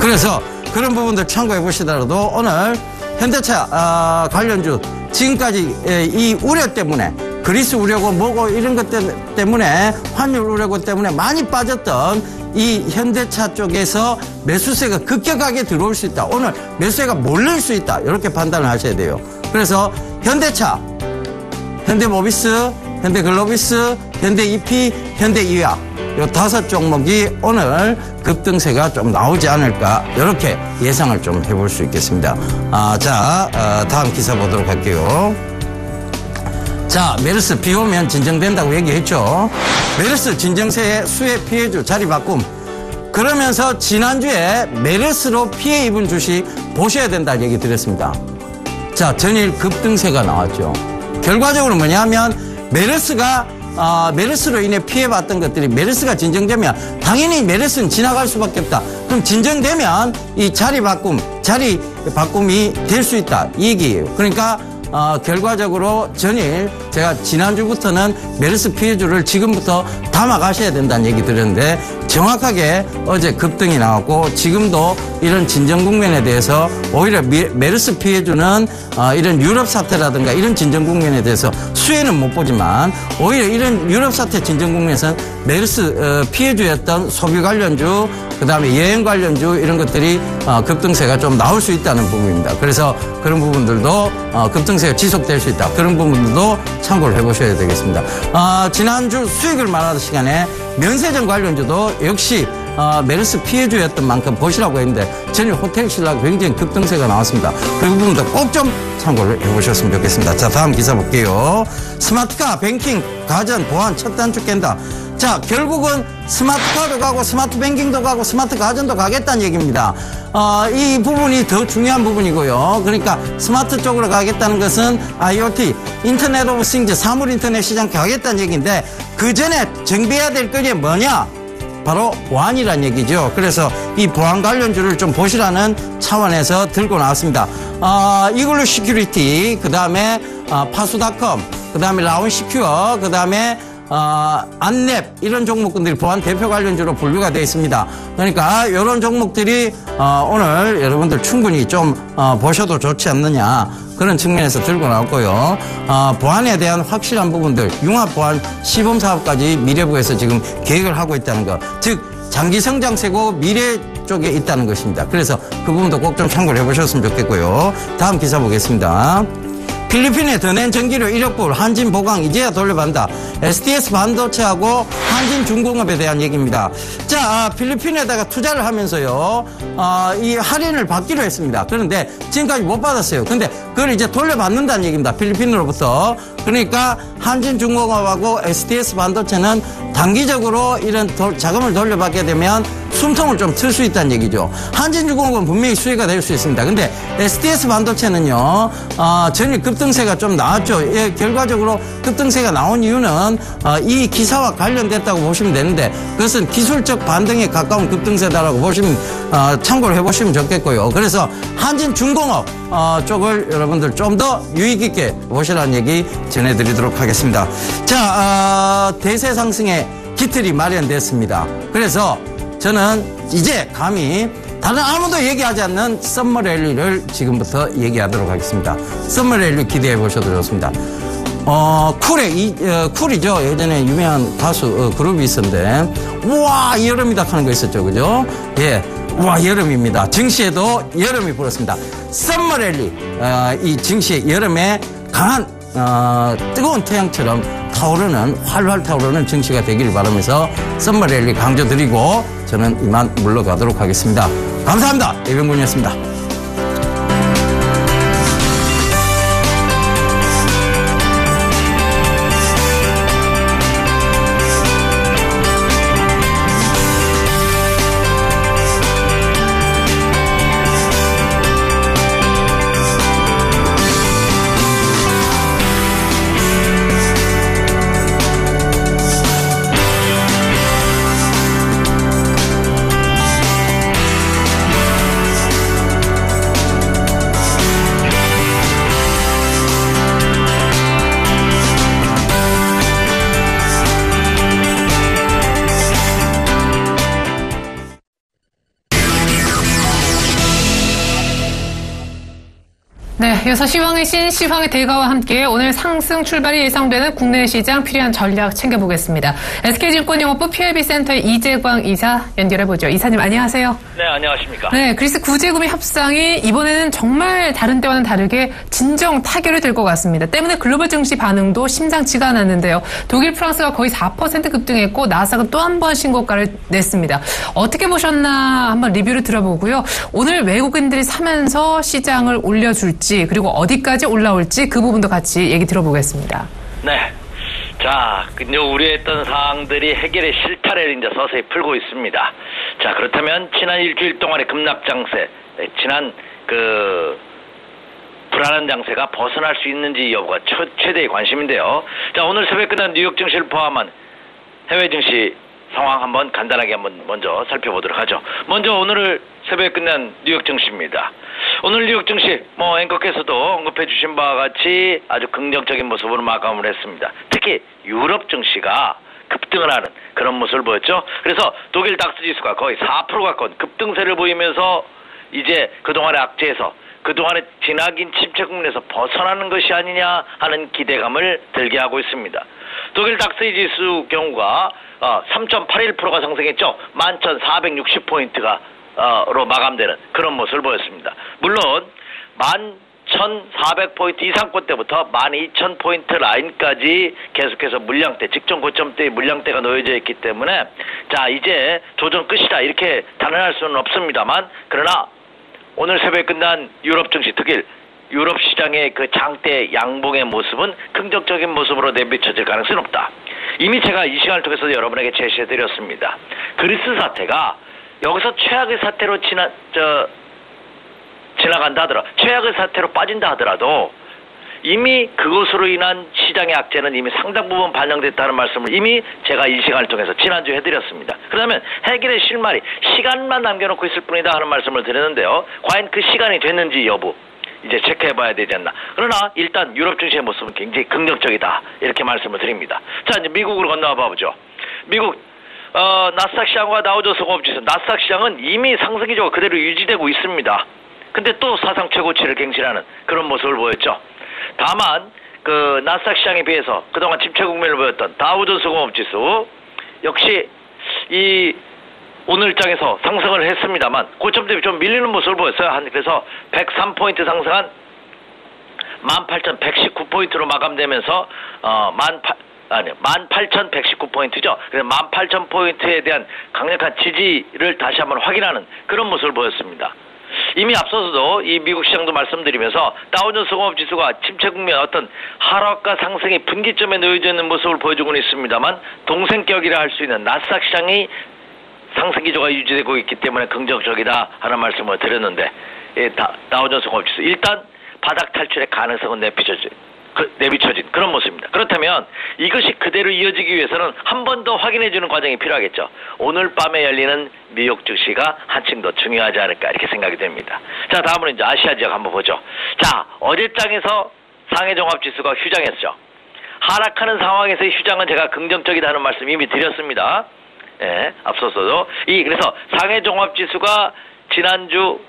그래서 그런 부분들 참고해 보시더라도 오늘 현대차 관련주 지금까지 이 우려 때문에, 그리스 우려고 뭐고 이런 것 때문에, 환율 우려고 때문에 많이 빠졌던 이 현대차 쪽에서 매수세가 급격하게 들어올 수 있다. 오늘 매수세가 몰릴 수 있다. 이렇게 판단을 하셔야 돼요. 그래서 현대차, 현대모비스, 현대글로비스, 현대EP, 현대이화 이 5종목이 오늘 급등세가 좀 나오지 않을까, 이렇게 예상을 좀 해볼 수 있겠습니다. 다음 기사 보도록 할게요. 자, 메르스 비 오면 진정된다고 얘기했죠. 메르스 진정세의 수혜 피해주 자리 바꿈. 그러면서 지난주에 메르스로 피해 입은 주식 보셔야 된다는 얘기 드렸습니다. 자, 전일 급등세가 나왔죠. 결과적으로 뭐냐면 메르스로 인해 피해봤던 것들이 메르스가 진정되면 당연히 메르스는 지나갈 수밖에 없다. 그럼 진정되면 이 자리 바꿈이 될 수 있다, 이 얘기예요. 그러니까 결과적으로 전일 제가 지난주부터는 메르스 피해주를 지금부터 담아가셔야 된다는 얘기 드렸는데, 정확하게 어제 급등이 나왔고 지금도 이런 진정 국면에 대해서 오히려 메르스 피해주는 이런 유럽 사태라든가 이런 진정 국면에 대해서 수혜는 못 보지만, 오히려 이런 유럽 사태 진정 국면에서는 메르스 피해주였던 소비 관련주, 그 다음에 여행 관련주 이런 것들이 급등세가 좀 나올 수 있다는 부분입니다. 그래서 그런 부분들도 급등세가 지속될 수 있다. 그런 부분들도 참고를 해보셔야 되겠습니다. 지난주 수익을 말하는 시간에 면세점 관련주도 역시 메르스 피해주였던 만큼 보시라고 했는데 전일 호텔 신라가 굉장히 급등세가 나왔습니다. 그 부분도 꼭 좀 참고를 해보셨으면 좋겠습니다. 자, 다음 기사 볼게요. 스마트카, 뱅킹, 가전, 보안 첫 단추 깬다. 자, 결국은 스마트카도 가고 스마트 뱅킹도 가고 스마트 가전도 가겠다는 얘기입니다. 이 부분이 더 중요한 부분이고요. 그러니까 스마트 쪽으로 가겠다는 것은 IoT, 인터넷 오브 싱즈, 사물 인터넷 시장 가겠다는 얘기인데, 그 전에 정비해야 될 것이 뭐냐? 바로 보안이란 얘기죠. 그래서 이 보안 관련주를 좀 보시라는 차원에서 들고 나왔습니다. 이글루 시큐리티, 그 다음에 파수닷컴, 그 다음에 라운시큐어, 그 다음에 안랩 이런 종목들이 보안 대표 관련주로 분류가 되어 있습니다. 그러니까 이런 종목들이 오늘 여러분들 충분히 좀 보셔도 좋지 않느냐 그런 측면에서 들고 나왔고요. 보안에 대한 확실한 부분들 융합보안 시범사업까지 미래부에서 지금 계획을 하고 있다는 것, 즉 장기 성장세고 미래 쪽에 있다는 것입니다. 그래서 그 부분도 꼭 좀 참고를 해보셨으면 좋겠고요. 다음 기사 보겠습니다. 필리핀에 더 낸 전기료 1억 불, 한진 보강 이제야 돌려받는다. SDS 반도체하고 한진중공업에 대한 얘기입니다. 자, 필리핀에다가 투자를 하면서요, 이 할인을 받기로 했습니다. 그런데 지금까지 못 받았어요. 근데 그걸 이제 돌려받는다는 얘기입니다. 필리핀으로부터. 그러니까 한진중공업하고 SDS 반도체는 단기적으로 이런 자금을 돌려받게 되면 숨통을 좀 틀 수 있다는 얘기죠. 한진중공업은 분명히 수혜가 될 수 있습니다. 근데 SDS 반도체는요, 전일 급등세가 좀 나왔죠. 예, 결과적으로 급등세가 나온 이유는 이 기사와 관련됐다고 보시면 되는데 그것은 기술적 반등에 가까운 급등세다라고 보시면 참고를 해보시면 좋겠고요. 그래서 한진중공업 쪽을 여러분들 좀 더 유익 있게 보시라는 얘기 전해드리도록 하겠습니다. 자, 대세 상승의 기틀이 마련됐습니다. 그래서 저는 이제 감히 다른 아무도 얘기하지 않는 썸머랠리를 지금부터 얘기하도록 하겠습니다. 썸머랠리 기대해 보셔도 좋습니다. 쿨이죠. 예전에 유명한 가수 그룹이 있었는데 우와 여름이다 하는 거 있었죠. 그죠? 예. 우와 여름입니다. 증시에도 여름이 불었습니다. 썸머랠리 이 증시 여름에 강한 뜨거운 태양처럼 타오르는 활활 타오르는 증시가 되기를 바라면서 썸머랠리 강조드리고 저는 이만 물러가도록 하겠습니다. 감사합니다. 예병군이었습니다. 네, 이어서 시황의 신, 시황의 대가와 함께 오늘 상승 출발이 예상되는 국내 시장 필요한 전략 챙겨보겠습니다. SK증권영업부 PIB센터의 이재광 이사 연결해보죠. 이사님 안녕하세요. 네, 안녕하십니까. 네, 그리스 구제금리 협상이 이번에는 정말 다른 때와는 다르게 진정 타결이 될 것 같습니다. 때문에 글로벌 증시 반응도 심상치가 않았는데요. 독일, 프랑스가 거의 4% 급등했고 나스닥은 또 한 번 신고가를 냈습니다. 어떻게 보셨나 한번 리뷰를 들어보고요. 오늘 외국인들이 사면서 시장을 올려줄지 그리고 어디까지 올라올지 그 부분도 같이 얘기 들어보겠습니다. 네. 자, 이제 우려했던 사항들이 해결의 실타래를 이제 서서히 풀고 있습니다. 자, 그렇다면 지난 일주일 동안의 급락 장세, 지난 불안한 장세가 벗어날 수 있는지 여부가 최대의 관심인데요. 자, 오늘 새벽 끝난 뉴욕 증시를 포함한 해외 증시 상황 한번 간단하게 한번 먼저 살펴보도록 하죠. 먼저 오늘 새벽에 끝난 뉴욕 증시입니다. 오늘 뉴욕 증시 앵커께서도 언급해 주신 바와 같이 아주 긍정적인 모습으로 마감을 했습니다. 특히 유럽 증시가 급등을 하는 그런 모습을 보였죠. 그래서 독일 닥스 지수가 거의 4% 가까운 급등세를 보이면서 이제 그동안의 악재에서 그동안의 지나긴 침체 국면에서 벗어나는 것이 아니냐 하는 기대감을 들게 하고 있습니다. 독일 닥스 지수 경우가 3.81%가 상승했죠. 11,460포인트가 로 마감되는 그런 모습을 보였습니다. 물론 11,400포인트 이상권대부터 12,000포인트 라인까지 계속해서 물량대, 직전 고점대의 물량대가 놓여져 있기 때문에 자 이제 조정 끝이다 이렇게 단언할 수는 없습니다만 그러나 오늘 새벽에 끝난 유럽 증시 특히 유럽 시장의 그 장대 양봉의 모습은 긍정적인 모습으로 내비쳐질 가능성이 높다. 이미 제가 이 시간을 통해서 여러분에게 제시해드렸습니다. 그리스 사태가 여기서 최악의 사태로 지나간다 하더라도 최악의 사태로 빠진다 하더라도 이미 그것으로 인한 시장의 악재는 이미 상당 부분 반영됐다는 말씀을 이미 제가 이 시간을 통해서 지난주에 해드렸습니다. 그러면 해결의 실마리 시간만 남겨놓고 있을 뿐이다 하는 말씀을 드렸는데요. 과연 그 시간이 됐는지 여부 이제 체크해봐야 되지 않나. 그러나 일단 유럽 증시의 모습은 굉장히 긍정적이다. 이렇게 말씀을 드립니다. 자, 이제 미국으로 건너와 봐보죠. 미국 나스닥 시장과 다우존스 공업지수. 나스닥 시장은 이미 상승 기조가 그대로 유지되고 있습니다. 근데 또 사상 최고치를 갱신하는 그런 모습을 보였죠. 다만 그 나스닥 시장에 비해서 그동안 집체 국면을 보였던 다우존스 공업지수 역시 이 오늘장에서 상승을 했습니다만 고점 대비 좀 밀리는 모습을 보였어요. 그래서 103포인트 상승한 18,119포인트로 마감되면서 18,119포인트죠. 그래서 18,000포인트에 대한 강력한 지지를 다시 한번 확인하는 그런 모습을 보였습니다. 이미 앞서서도 이 미국 시장도 말씀드리면서 다우존스 공업지수가 침체 국면 어떤 하락과 상승이 분기점에 놓여져 있는 모습을 보여주고는 있습니다만 동생격이라 할 수 있는 나스닥 시장이 상승 기조가 유지되고 있기 때문에 긍정적이다 하는 말씀을 드렸는데 다우존스 공업지수 일단 바닥 탈출의 가능성은 내비쳐진 그런 모습입니다. 그렇다면 이것이 그대로 이어지기 위해서는 한 번 더 확인해주는 과정이 필요하겠죠. 오늘 밤에 열리는 뉴욕 증시가 한층 더 중요하지 않을까 이렇게 생각이 됩니다. 자, 다음으로 이제 아시아 지역 한번 보죠. 자, 어제장에서 상해종합지수가 휴장했죠. 하락하는 상황에서의 휴장은 제가 긍정적이다 하는 말씀 이미 드렸습니다. 예, 앞서서도 그래서 상해종합지수가 지난주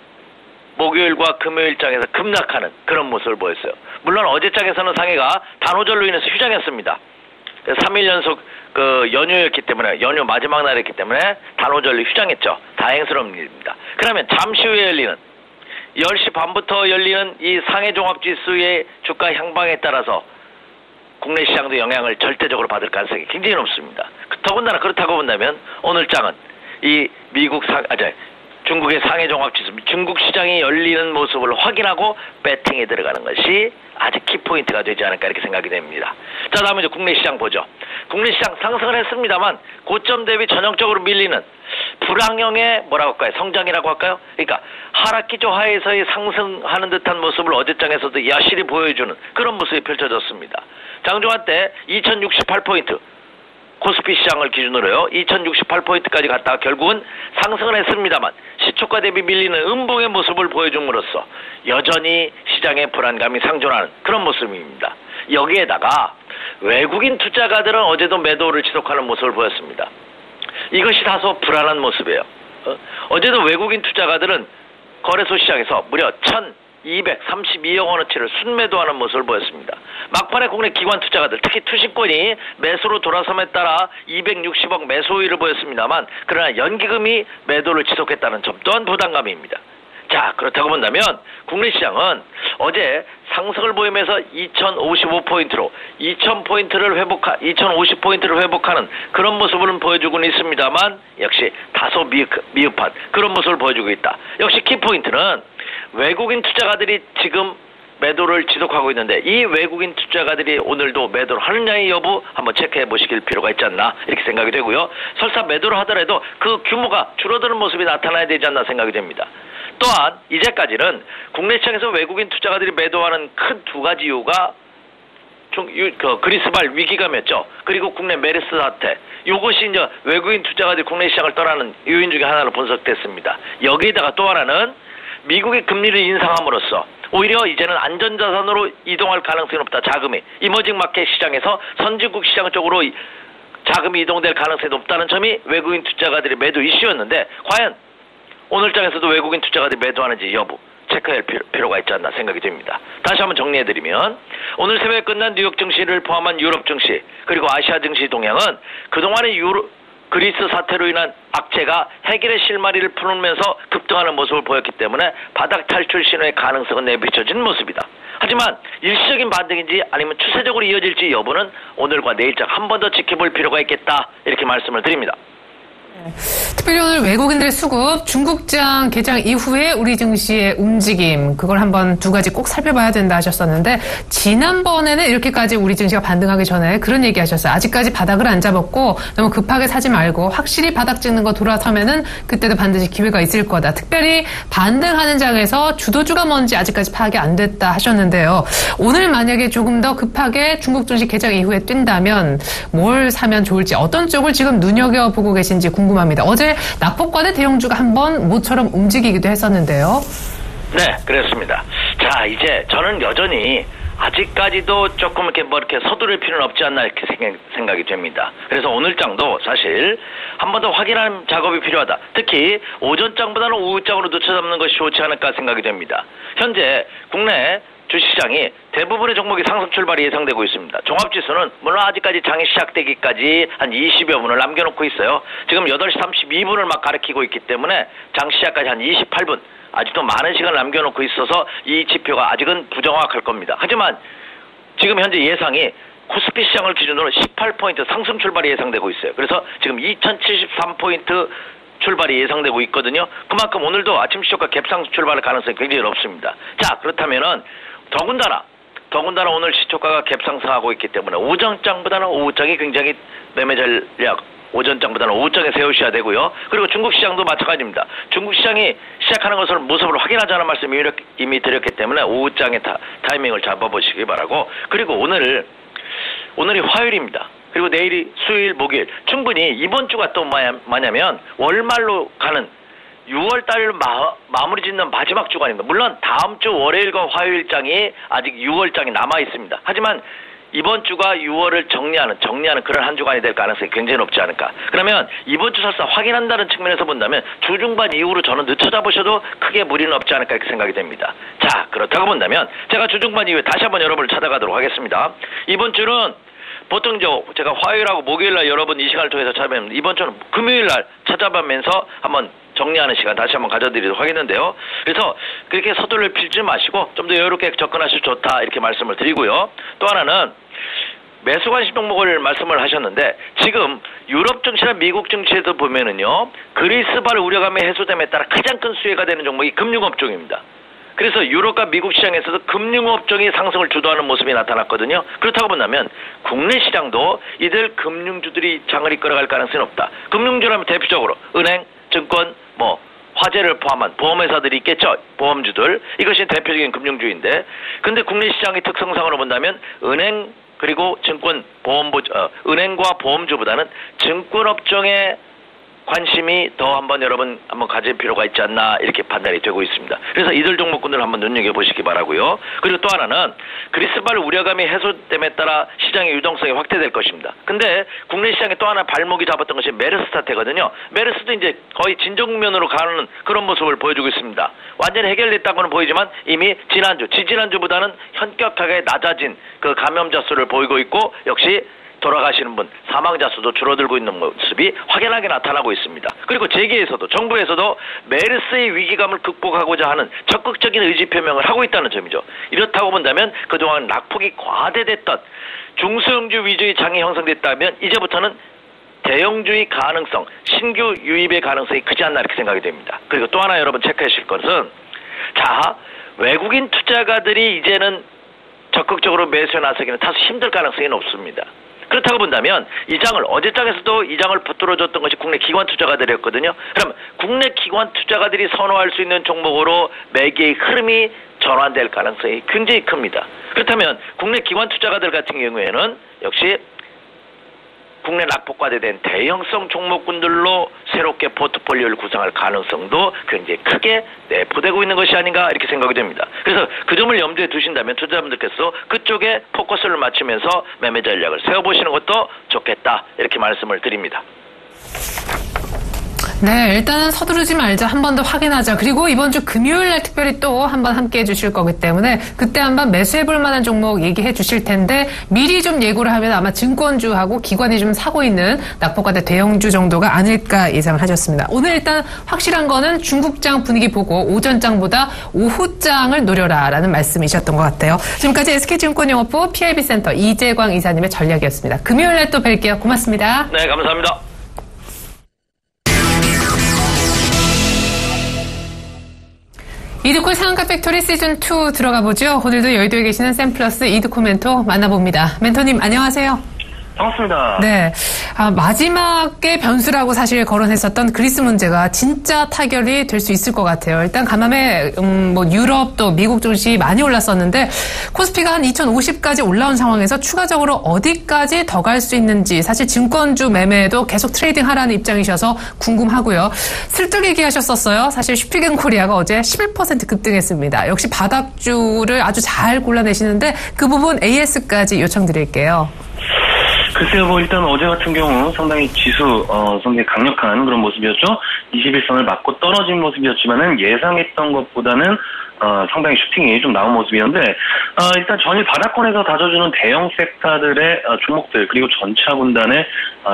목요일과 금요일장에서 급락하는 그런 모습을 보였어요. 물론 어제장에서는 상해가 단오절로 인해서 휴장했습니다. 3일 연속 그 연휴였기 때문에 연휴 마지막 날이었기 때문에 단오절로 휴장했죠. 다행스러운 일입니다. 그러면 잠시 후에 열리는 10시 반부터 열리는 이 상해종합지수의 주가 향방에 따라서 국내 시장도 영향을 절대적으로 받을 가능성이 굉장히 높습니다. 더군다나 그렇다고 본다면 오늘장은 이 중국의 상해종합지수, 중국 시장이 열리는 모습을 확인하고 배팅에 들어가는 것이 아주 키포인트가 되지 않을까 이렇게 생각이 됩니다. 자, 다음에 이제 국내 시장 보죠. 국내 시장 상승을 했습니다만 고점 대비 전형적으로 밀리는 불황형의 뭐라고 할까요? 성장이라고 할까요? 그러니까 하락기조 하에서의 상승하는 듯한 모습을 어제장에서도 여실히 보여주는 그런 모습이 펼쳐졌습니다. 장중한 때 2068포인트 코스피 시장을 기준으로요. 2068포인트까지 갔다가 결국은 상승을 했습니다만 시초가 대비 밀리는 음봉의 모습을 보여줌으로써 여전히 시장의 불안감이 상존하는 그런 모습입니다. 여기에다가 외국인 투자가들은 어제도 매도를 지속하는 모습을 보였습니다. 이것이 다소 불안한 모습이에요. 어제도 외국인 투자가들은 거래소 시장에서 무려 1,232억 원어치를 순매도하는 모습을 보였습니다. 막판에 국내 기관 투자가들 특히 투신권이 매수로 돌아섬에 따라 260억 매수 우위를 보였습니다만 그러나 연기금이 매도를 지속했다는 점 또한 부담감입니다. 자, 그렇다고 본다면 국내 시장은 어제 상승을 보이면서 2055포인트로 2050포인트를 회복하는 그런 모습을 보여주고는 있습니다만 역시 다소 미흡한 그런 모습을 보여주고 있다. 역시 키포인트는 외국인 투자가들이 지금 매도를 지속하고 있는데 이 외국인 투자가들이 오늘도 매도를 하느냐의 여부 한번 체크해 보시길 필요가 있지 않나 이렇게 생각이 되고요. 설사 매도를 하더라도 그 규모가 줄어드는 모습이 나타나야 되지 않나 생각이 됩니다. 또한 이제까지는 국내 시장에서 외국인 투자가들이 매도하는 큰 두 가지 이유가 그리스발 위기감이었죠. 그리고 국내 메르스 사태. 이것이 이제 외국인 투자가들이 국내 시장을 떠나는 요인 중에 하나로 분석됐습니다. 여기에다가 또 하나는 미국의 금리를 인상함으로써 오히려 이제는 안전자산으로 이동할 가능성이 높다. 자금이 이머징 마켓 시장에서 선진국 시장 쪽으로 자금이 이동될 가능성이 높다는 점이 외국인 투자가들의 매도 이슈였는데 과연 오늘장에서도 외국인 투자가들이 매도하는지 여부 체크할 필요가 있지 않나 생각이 됩니다. 다시 한번 정리해드리면 오늘 새벽에 끝난 뉴욕 증시를 포함한 유럽 증시 그리고 아시아 증시 동향은 그동안의 그리스 사태로 인한 악재가 해결의 실마리를 풀면서 급등하는 모습을 보였기 때문에 바닥 탈출 신호의 가능성은 내비쳐진 모습이다. 하지만 일시적인 반등인지 아니면 추세적으로 이어질지 여부는 오늘과 내일장 한 번 더 지켜볼 필요가 있겠다 이렇게 말씀을 드립니다. 특별히 오늘 외국인들의 수급, 중국장 개장 이후에 우리 증시의 움직임, 그걸 한번 두 가지 꼭 살펴봐야 된다 하셨었는데, 지난번에는 이렇게까지 우리 증시가 반등하기 전에 그런 얘기 하셨어요. 아직까지 바닥을 안 잡았고, 너무 급하게 사지 말고, 확실히 바닥 찍는 거 돌아서면은 그때도 반드시 기회가 있을 거다. 특별히 반등하는 장에서 주도주가 뭔지 아직까지 파악이 안 됐다 하셨는데요. 오늘 만약에 조금 더 급하게 중국 증시 개장 이후에 뛴다면, 뭘 사면 좋을지, 어떤 쪽을 지금 눈여겨보고 계신지 궁금합니다. 어제 낙폭과대 대형주가 한번 모처럼 움직이기도 했었는데요. 네, 그렇습니다. 자, 자, 이제 저는 여전히 아직까지도 조금 이렇게 서두를 필요는 없지 않나 이렇게 생각이 됩니다. 그래서 오늘장도 사실 한 번 더 확인하는 작업이 필요하다. 특히 오전장보다는 오후장으로 늦춰잡는 것이 좋지 않을까 생각이 됩니다. 현재 국내 주시장이 대부분의 종목이 상승 출발이 예상되고 있습니다. 종합지수는 물론 아직까지 장이 시작되기까지 한 20여 분을 남겨놓고 있어요. 지금 8시 32분을 막 가리키고 있기 때문에 장 시작까지 한 28분 아직도 많은 시간을 남겨놓고 있어서 이 지표가 아직은 부정확할 겁니다. 하지만 지금 현재 예상이 코스피 시장을 기준으로 18포인트 상승 출발이 예상되고 있어요. 그래서 지금 2073포인트 출발이 예상되고 있거든요. 그만큼 오늘도 아침 시초가 갭상승 출발할 가능성이 굉장히 높습니다. 자, 그렇다면은 더군다나 오늘 시초가가 갭상승하고 있기 때문에 오전장보다는 오후장이 굉장히 매매 전략 오전장보다는 오후장에 세우셔야 되고요. 그리고 중국 시장도 마찬가지입니다. 중국 시장이 시작하는 것을 모습을 확인하자는 말씀을 이미 드렸기 때문에 오후장의 타이밍을 잡아보시기 바라고. 그리고 오늘이 화요일입니다. 그리고 내일이 수요일, 목요일. 충분히 이번 주가 또 뭐냐면 월말로 가는 6월달을 마무리 짓는 마지막 주간입니다. 물론 다음 주 월요일과 화요일장이 아직 6월장이 남아있습니다. 하지만 이번 주가 6월을 정리하는 그런 한 주간이 될 가능성이 굉장히 높지 않을까. 그러면 이번 주 설사 확인한다는 측면에서 본다면 주중반 이후로 저는 늦춰잡으셔도 크게 무리는 없지 않을까 이렇게 생각이 됩니다. 자, 그렇다고 본다면 제가 주중반 이후에 다시 한번 여러분을 찾아가도록 하겠습니다. 이번 주는 보통 제가 화요일하고 목요일날 여러분 이 시간을 통해서 찾아뵙는데 이번 주는 금요일날 찾아뵈면서 한번 정리하는 시간 다시 한번 가져드리도록 하겠는데요. 그래서 그렇게 서둘러 필지 마시고 좀 더 여유롭게 접근하시면 좋다 이렇게 말씀을 드리고요. 또 하나는 매수 관심 종목을 말씀을 하셨는데 지금 유럽 증시나 미국 증시에도 보면은요 그리스발 우려감이 해소됨에 따라 가장 큰 수혜가 되는 종목이 금융업종입니다. 그래서 유럽과 미국 시장에서도 금융업종이 상승을 주도하는 모습이 나타났거든요. 그렇다고 본다면 국내 시장도 이들 금융주들이 장을 이끌어갈 가능성이 높다. 금융주라면 대표적으로 은행, 증권, 화재를 포함한 보험회사들이 있겠죠. 보험주들. 이것이 대표적인 금융주인데 근데 국내 시장의 특성상으로 본다면 은행 그리고 은행과 보험주보다는 증권업종에 관심이 더 여러분 한번 가질 필요가 있지 않나 이렇게 판단이 되고 있습니다. 그래서 이들 종목군들 한번 눈여겨보시기 바라고요. 그리고 또 하나는 그리스발 우려감이 해소됨에 따라 시장의 유동성이 확대될 것입니다. 근데 국내 시장에 또 하나 발목이 잡았던 것이 메르스사태거든요. 메르스도 이제 거의 진정면으로 가는 그런 모습을 보여주고 있습니다. 완전히 해결됐다고는 보이지만 이미 지지난주보다는 현격하게 낮아진 그 감염자 수를 보이고 있고 역시 돌아가시는 분, 사망자 수도 줄어들고 있는 모습이 확연하게 나타나고 있습니다. 그리고 재계에서도 정부에서도 메르스의 위기감을 극복하고자 하는 적극적인 의지 표명을 하고 있다는 점이죠. 이렇다고 본다면 그동안 낙폭이 과대됐던 중소형주 위주의 장이 형성됐다면 이제부터는 대형주의 가능성, 신규 유입의 가능성이 크지 않나 이렇게 생각이 됩니다. 그리고 또 하나 여러분 체크하실 것은 외국인 투자가들이 이제는 적극적으로 매수에 나서기는 다소 힘들 가능성이 높습니다. 그렇다고 본다면 어제장에서도 이 장을 붙들어줬던 것이 국내 기관 투자가들이었거든요. 그럼 국내 기관 투자가들이 선호할 수 있는 종목으로 매기의 흐름이 전환될 가능성이 굉장히 큽니다. 그렇다면 국내 기관 투자가들 같은 경우에는 역시 국내 낙폭 과대된 대형성 종목군들로 새롭게 포트폴리오를 구성할 가능성도 굉장히 크게 내포되고 있는 것이 아닌가 이렇게 생각이 됩니다. 그래서 그 점을 염두에 두신다면 투자자분들께서 그쪽에 포커스를 맞추면서 매매 전략을 세워보시는 것도 좋겠다 이렇게 말씀을 드립니다. 네, 일단은 서두르지 말자. 한 번 더 확인하자. 그리고 이번 주 금요일 날 특별히 또 한 번 함께 해주실 거기 때문에 그때 한번 매수해볼 만한 종목 얘기해 주실 텐데 미리 좀 예고를 하면 아마 증권주하고 기관이 좀 사고 있는 낙폭과대 대형주 정도가 아닐까 예상을 하셨습니다. 오늘 일단 확실한 거는 중국장 분위기 보고 오전장보다 오후장을 노려라라는 말씀이셨던 것 같아요. 지금까지 SK증권영업부 PIB센터 이재광 이사님의 전략이었습니다. 금요일 날 또 뵐게요. 고맙습니다. 네, 감사합니다. 이드콜 상한가 팩토리 시즌2 들어가 보죠. 오늘도 여의도에 계시는 샘플러스 이드콜 멘토 만나봅니다. 멘토님 안녕하세요. 반갑습니다. 네. 마지막에 변수라고 사실 거론했었던 그리스 문제가 진짜 타결이 될 수 있을 것 같아요. 일단 간밤에 유럽 또 미국 증시 많이 올랐었는데 코스피가 한 2050까지 올라온 상황에서 추가적으로 어디까지 더 갈 수 있는지 사실 증권주 매매에도 계속 트레이딩 하라는 입장이셔서 궁금하고요. 슬쩍 얘기하셨었어요. 사실 슈피겐 코리아가 어제 11% 급등했습니다. 역시 바닥주를 아주 잘 골라내시는데 그 부분 AS까지 요청드릴게요. 글쎄요, 일단 어제 같은 경우 상당히 지수, 상당히 강력한 그런 모습이었죠. 21선을 맞고 떨어진 모습이었지만은 예상했던 것보다는, 상당히 슈팅이 좀 나온 모습이었는데, 일단 전일 바닥권에서 다져주는 대형 섹터들의 종목들, 그리고 전차 분단의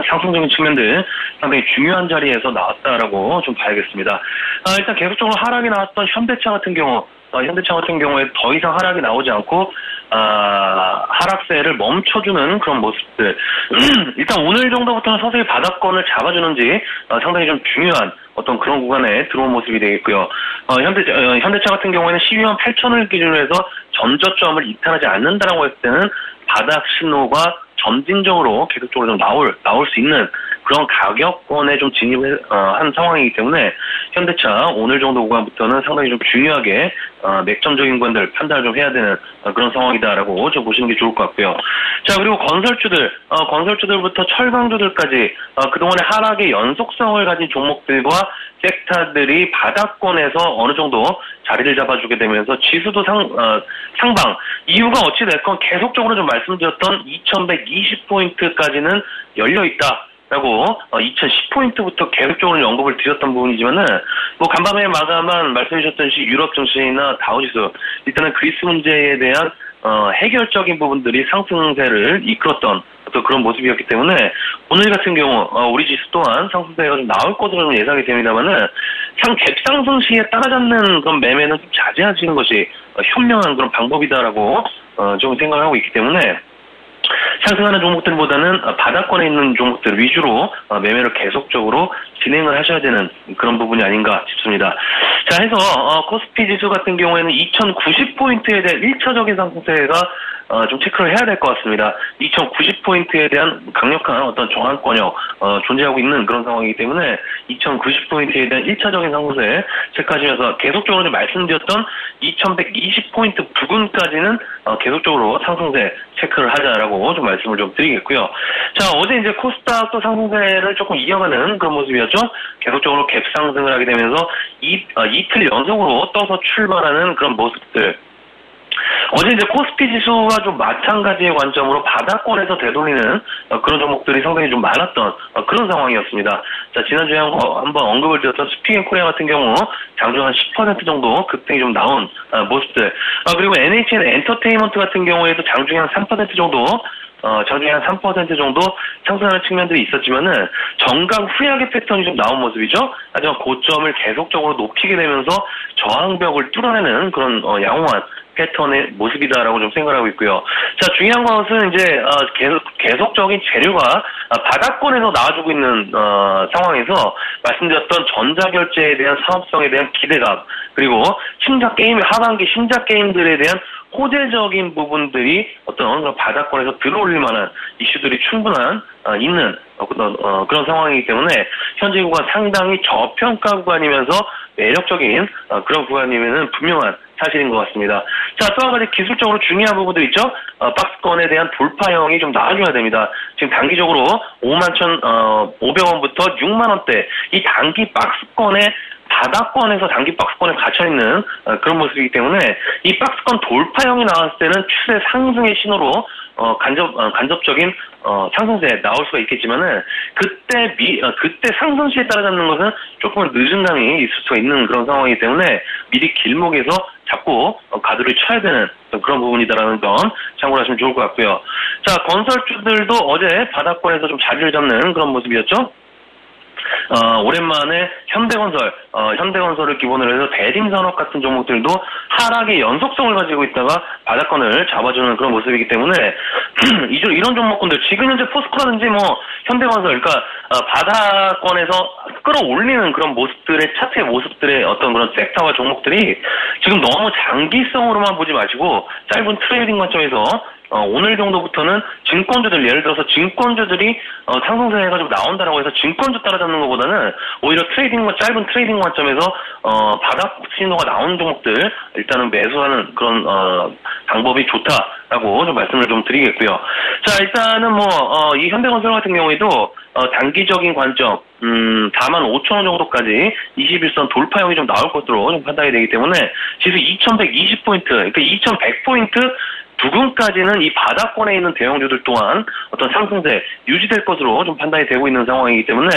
상승적인 측면들, 상당히 중요한 자리에서 나왔다라고 좀 봐야겠습니다. 일단 계속적으로 하락이 나왔던 현대차 같은 경우에 더 이상 하락이 나오지 않고, 하락세를 멈춰주는 그런 모습들. 일단 오늘 정도부터는 서서히 바닥권을 잡아주는지 상당히 좀 중요한 어떤 그런 구간에 들어온 모습이 되겠고요. 현대차 같은 경우에는 12만 8천을 기준으로 해서 전저점을 이탈하지 않는다라고 했을 때는 바닥 신호가 점진적으로 계속적으로 좀 나올 수 있는 그런 가격권에 좀 진입을 한 상황이기 때문에 현대차 오늘 정도 구간부터는 상당히 좀 중요하게 맥점적인 구간들 판단을 좀 해야 되는 그런 상황이다라고 좀 보시는 게 좋을 것 같고요. 자, 그리고 건설주들부터 철강주들까지 그동안의 하락의 연속성을 가진 종목들과 섹터들이 바닥권에서 어느 정도 자리를 잡아주게 되면서 지수도 상방. 이유가 어찌됐건 계속적으로 좀 말씀드렸던 2120포인트까지는 열려있다. 라고 2010포인트부터 계속적으로 언급을 드렸던 부분이지만은 간밤에 마감한 말씀해주셨듯이 유럽 증시나 다우지수 일단은 그리스 문제에 대한 해결적인 부분들이 상승세를 이끌었던 어떤 그런 모습이었기 때문에 오늘 같은 경우 우리 지수 또한 상승세가 좀 나올 것으로 예상이 됩니다만은 갭상승 시에 따라잡는 그런 매매는 좀 자제하시는 것이 현명한 그런 방법이다라고 좀 생각을 하고 있기 때문에 상승하는 종목들보다는 바닥권에 있는 종목들 위주로 매매를 계속적으로 진행을 하셔야 되는 그런 부분이 아닌가 싶습니다. 자, 해서 코스피 지수 같은 경우에는 2090포인트에 대한 1차적인 상승세가 좀 체크를 해야 될 것 같습니다. 2090포인트에 대한 강력한 어떤 저항권역 존재하고 있는 그런 상황이기 때문에 2090포인트에 대한 1차적인 상승세 체크하시면서 계속적으로 말씀드렸던 2120포인트 부근까지는 계속적으로 상승세 체크를 하자라고 좀 말씀을 좀 드리겠고요. 자, 어제 이제 코스닥 또 상승세를 조금 이어가는 그런 모습이었죠. 계속적으로 갭 상승을 하게 되면서 이틀 연속으로 떠서 출발하는 그런 모습들. 어제 이제 코스피 지수와 좀 마찬가지의 관점으로 바닥권에서 되돌리는 그런 종목들이 상당히 좀 많았던 그런 상황이었습니다. 자, 지난주에 한번 언급을 드렸던 슈피겐 코리아 같은 경우 장중 한 10% 정도 급등이 좀 나온 모습들. 그리고 NHN 엔터테인먼트 같은 경우에도 장중에 한 3% 정도 장중에 한 3% 정도 상승하는 측면들이 있었지만은 정강 후약의 패턴이 좀 나온 모습이죠. 하지만 고점을 계속적으로 높이게 되면서 저항벽을 뚫어내는 그런 양호한 패턴의 모습이다라고 좀 생각하고 있고요. 자, 중요한 것은 이제 계속적인 재료가 바닥권에서 나와주고 있는 상황에서 말씀드렸던 전자결제에 대한 사업성에 대한 기대감, 그리고 하반기 신작 게임들에 대한 호재적인 부분들이 어떤 바닥권에서 들어올릴 만한 이슈들이 충분한 있는 그런 상황이기 때문에 현재 구간 상당히 저평가 구간이면서 매력적인 그런 구간이면은 분명한 사실인 것 같습니다. 자, 또 한 가지 기술적으로 중요한 부분들 있죠. 박스권에 대한 돌파형이 좀 나와줘야 됩니다. 지금 단기적으로 51,500원부터 6만원대 이 단기 박스권에 바닥권에서 단기 박스권에 갇혀있는 그런 모습이기 때문에 이 박스권 돌파형이 나왔을 때는 추세 상승의 신호로 간접적인 상승세 나올 수가 있겠지만은 그때 상승시에 따라잡는 것은 조금 늦은 감이 있을 수가 있는 그런 상황이기 때문에 미리 길목에서 잡고 가드를 쳐야 되는 그런 부분이다라는 건 참고를 하시면 좋을 것 같고요. 자, 건설주들도 어제 바닥권에서 좀 자리를 잡는 그런 모습이었죠. 오랜만에 현대건설을 기본으로 해서 대림산업 같은 종목들도 하락의 연속성을 가지고 있다가 바닥권을 잡아주는 그런 모습이기 때문에 이런 종목군들 지금 현재 포스코라든지 현대건설 그러니까 바닥권에서 끌어올리는 그런 모습들의 차트의 모습들의 어떤 그런 섹터와 종목들이 지금 너무 장기성으로만 보지 마시고 짧은 트레이딩 관점에서 오늘 정도부터는 증권주들, 예를 들어서 증권주들이 상승세가 좀 나온다라고 해서 증권주 따라잡는 것보다는 오히려 짧은 트레이딩 관점에서 바닥 신호가 나오는 종목들 일단은 매수하는 그런 방법이 좋다라고 좀 말씀을 좀 드리겠고요. 자, 일단은 이 현대건설 같은 경우에도 단기적인 관점 45,000원 정도까지 21선 돌파형이 좀 나올 것으로 좀 판단이 되기 때문에 지수 2120포인트, 그러니까 2100포인트 부근까지는 이 바닥권에 있는 대형주들 또한 어떤 상승세 유지될 것으로 좀 판단이 되고 있는 상황이기 때문에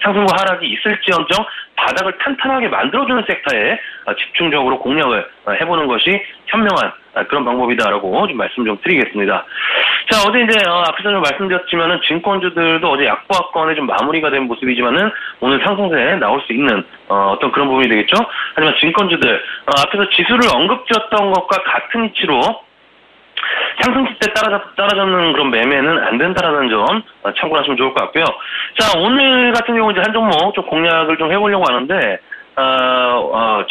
상승과 하락이 있을지언정 바닥을 탄탄하게 만들어주는 섹터에 집중적으로 공략을 해보는 것이 현명한 그런 방법이다라고 좀 말씀 좀 드리겠습니다. 자, 어제 이제 앞에서 좀 말씀드렸지만은 증권주들도 어제 약보합권에 좀 마무리가 된 모습이지만은 오늘 상승세에 나올 수 있는 어떤 그런 부분이 되겠죠. 하지만 증권주들 앞에서 지수를 언급드렸던 것과 같은 위치로 상승세 때 따라잡는 그런 매매는 안 된다라는 점 참고하시면 좋을 것 같고요. 자, 오늘 같은 경우 이제 한 종목 좀 공략을 좀 해보려고 하는데,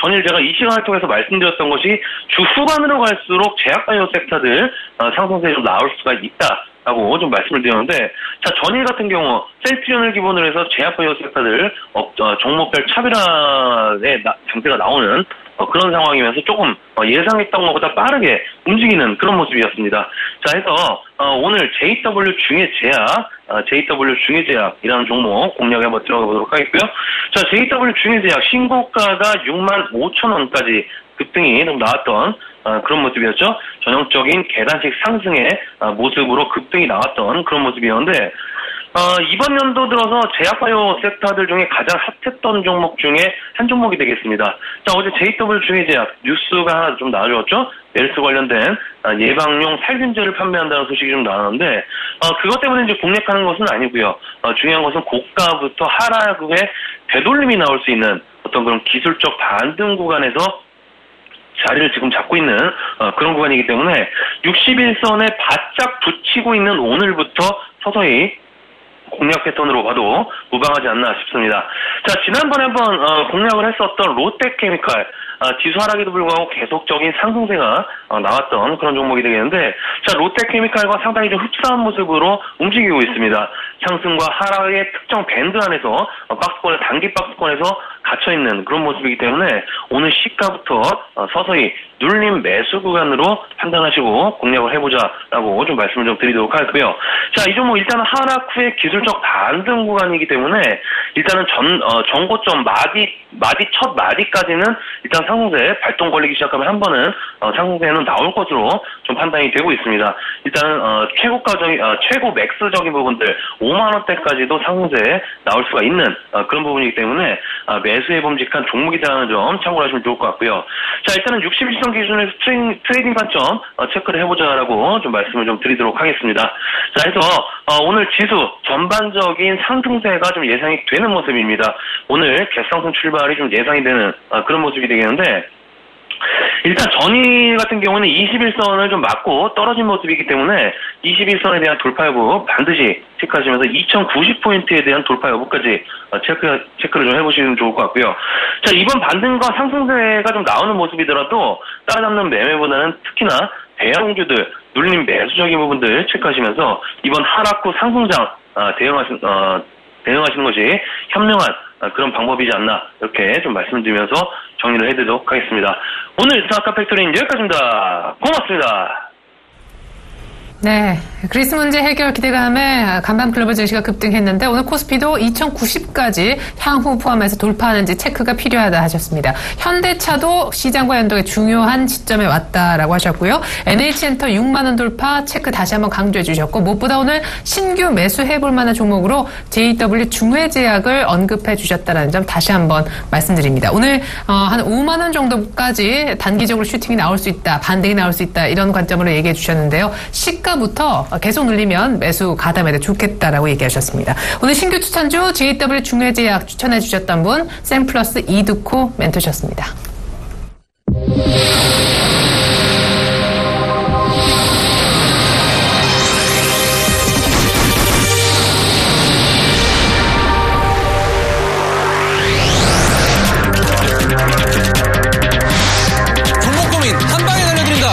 전일 제가 이 시간을 통해서 말씀드렸던 것이 주 후반으로 갈수록 제약바이오 섹터들 상승세에 좀 나올 수가 있다라고 좀 말씀을 드렸는데, 자, 전일 같은 경우 셀트리온을 기본으로 해서 제약바이오 섹터들 종목별 차별화의 장세가 나오는 그런 상황이면서 조금 예상했던 것보다 빠르게 움직이는 그런 모습이었습니다. 자, 해서 오늘 JW 중해제약이라는 종목 공략에 한번 들어가 보도록 하겠고요. 자, JW 중해제약 신고가가 65,000원까지 급등이 좀 나왔던 그런 모습이었죠. 전형적인 계단식 상승의 모습으로 급등이 나왔던 그런 모습이었는데, 이번 연도 들어서 제약바이오 섹터들 중에 가장 핫했던 종목 중에 한 종목이 되겠습니다. 자, 어제 JW 중해제약 뉴스가 하나 좀 나와줬죠. 메르스 관련된 예방용 살균제를 판매한다는 소식이 좀 나왔는데, 그것 때문에 이제 공략하는 것은 아니고요. 중요한 것은 고가부터 하락 후에 되돌림이 나올 수 있는 어떤 그런 기술적 반등 구간에서 자리를 지금 잡고 있는 그런 구간이기 때문에 61선에 바짝 붙이고 있는 오늘부터 서서히 공략 패턴으로 봐도 무방하지 않나 싶습니다. 자, 지난번에 한번 공략을 했었던 롯데케미칼 지수 하락에도 불구하고 계속적인 상승세가 나왔던 그런 종목이 되겠는데, 자, 롯데케미칼과 상당히 좀 흡사한 모습으로 움직이고 있습니다. 상승과 하락의 특정 밴드 안에서 단기 박스권에서 갇혀있는 그런 모습이기 때문에 오늘 시가부터 서서히 눌림 매수 구간으로 판단하시고 공략을 해보자라고 좀 말씀을 좀 드리도록 하겠고요. 자, 이 종목 일단은 하락 후에 기술적 반등 구간이기 때문에 일단은 전고점 첫 마디까지는 일단 상승세 발동 걸리기 시작하면 한 번은 상승세는 나올 것으로 좀 판단이 되고 있습니다. 일단은 최고 맥스적인 부분들 5만 원대까지도 상승세 나올 수가 있는 그런 부분이기 때문에 매수에 범직한 종목이라는 점 참고하시면 좋을 것 같고요. 자, 일단은 61선 기준에서 트레이딩 관점 체크를 해보자라고 좀 말씀을 좀 드리도록 하겠습니다. 자, 해서 오늘 지수 전반적인 상승세가 좀 예상이 되는 모습입니다. 오늘 갭상승 출발이 좀 예상이 되는 그런 모습이 되겠는데, 일단 전일 같은 경우는 21선을 좀 맞고 떨어진 모습이기 때문에 21선에 대한 돌파 여부 반드시 체크하시면서 2090포인트에 대한 돌파 여부까지 체크를 좀 해보시면 좋을 것 같고요. 자, 이번 반등과 상승세가 좀 나오는 모습이더라도 따라잡는 매매보다는 특히나 대형주들 눌림 매수적인 부분들 체크하시면서 이번 하락 후 상승장 대응하시는 것이 현명한 그런 방법이지 않나 이렇게 좀 말씀드리면서 정리를 해드리도록 하겠습니다. 오늘 스타카 팩토리는 여기까지입니다. 고맙습니다. 네, 그리스 문제 해결 기대감에 간밤 글로벌 증시가 급등했는데 오늘 코스피도 2090까지 향후 포함해서 돌파하는지 체크가 필요하다 하셨습니다. 현대차도 시장과 연동에 중요한 시점에 왔다라고 하셨고요. NH엔터 6만 원 돌파 체크 다시 한번 강조해 주셨고, 무엇보다 오늘 신규 매수해볼 만한 종목으로 JW 중해제약을 언급해 주셨다는 점 다시 한번 말씀드립니다. 오늘 한 5만 원 정도까지 단기적으로 슈팅이 나올 수 있다, 반등이 나올 수 있다, 이런 관점으로 얘기해 주셨는데요. 시가부터 계속 눌리면 매수 가담해도 좋겠다라고 얘기하셨습니다. 오늘 신규 추천주 JW 중해제약 추천해 주셨던 분 샘플러스 이두코 멘토셨습니다. 종목 고민 한 방에 날려드린다.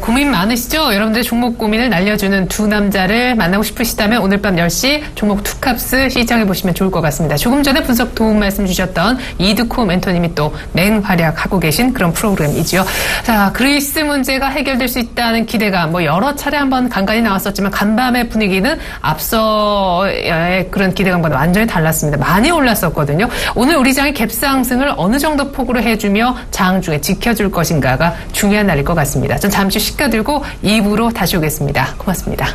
고민 많으시죠? 여러분들 종목 고민을 날려주는 두 남자를 만나고 싶으시다면 오늘 밤 10시 종목 투캅스 시청해보시면 좋을 것 같습니다. 조금 전에 분석 도움 말씀 주셨던 이드코 멘토님이 또 맹활약하고 계신 그런 프로그램이죠. 자, 그리스 문제가 해결될 수 있다는 기대감 여러 차례 한번 간간히 나왔었지만 간밤의 분위기는 앞서의 그런 기대감과는 완전히 달랐습니다. 많이 올랐었거든요. 오늘 우리 장의 갭상승을 어느 정도 폭으로 해주며 장중에 지켜줄 것인가가 중요한 날일 것 같습니다. 전 잠시 시켜들고 2부로 다시 오겠습니다. 고맙습니다.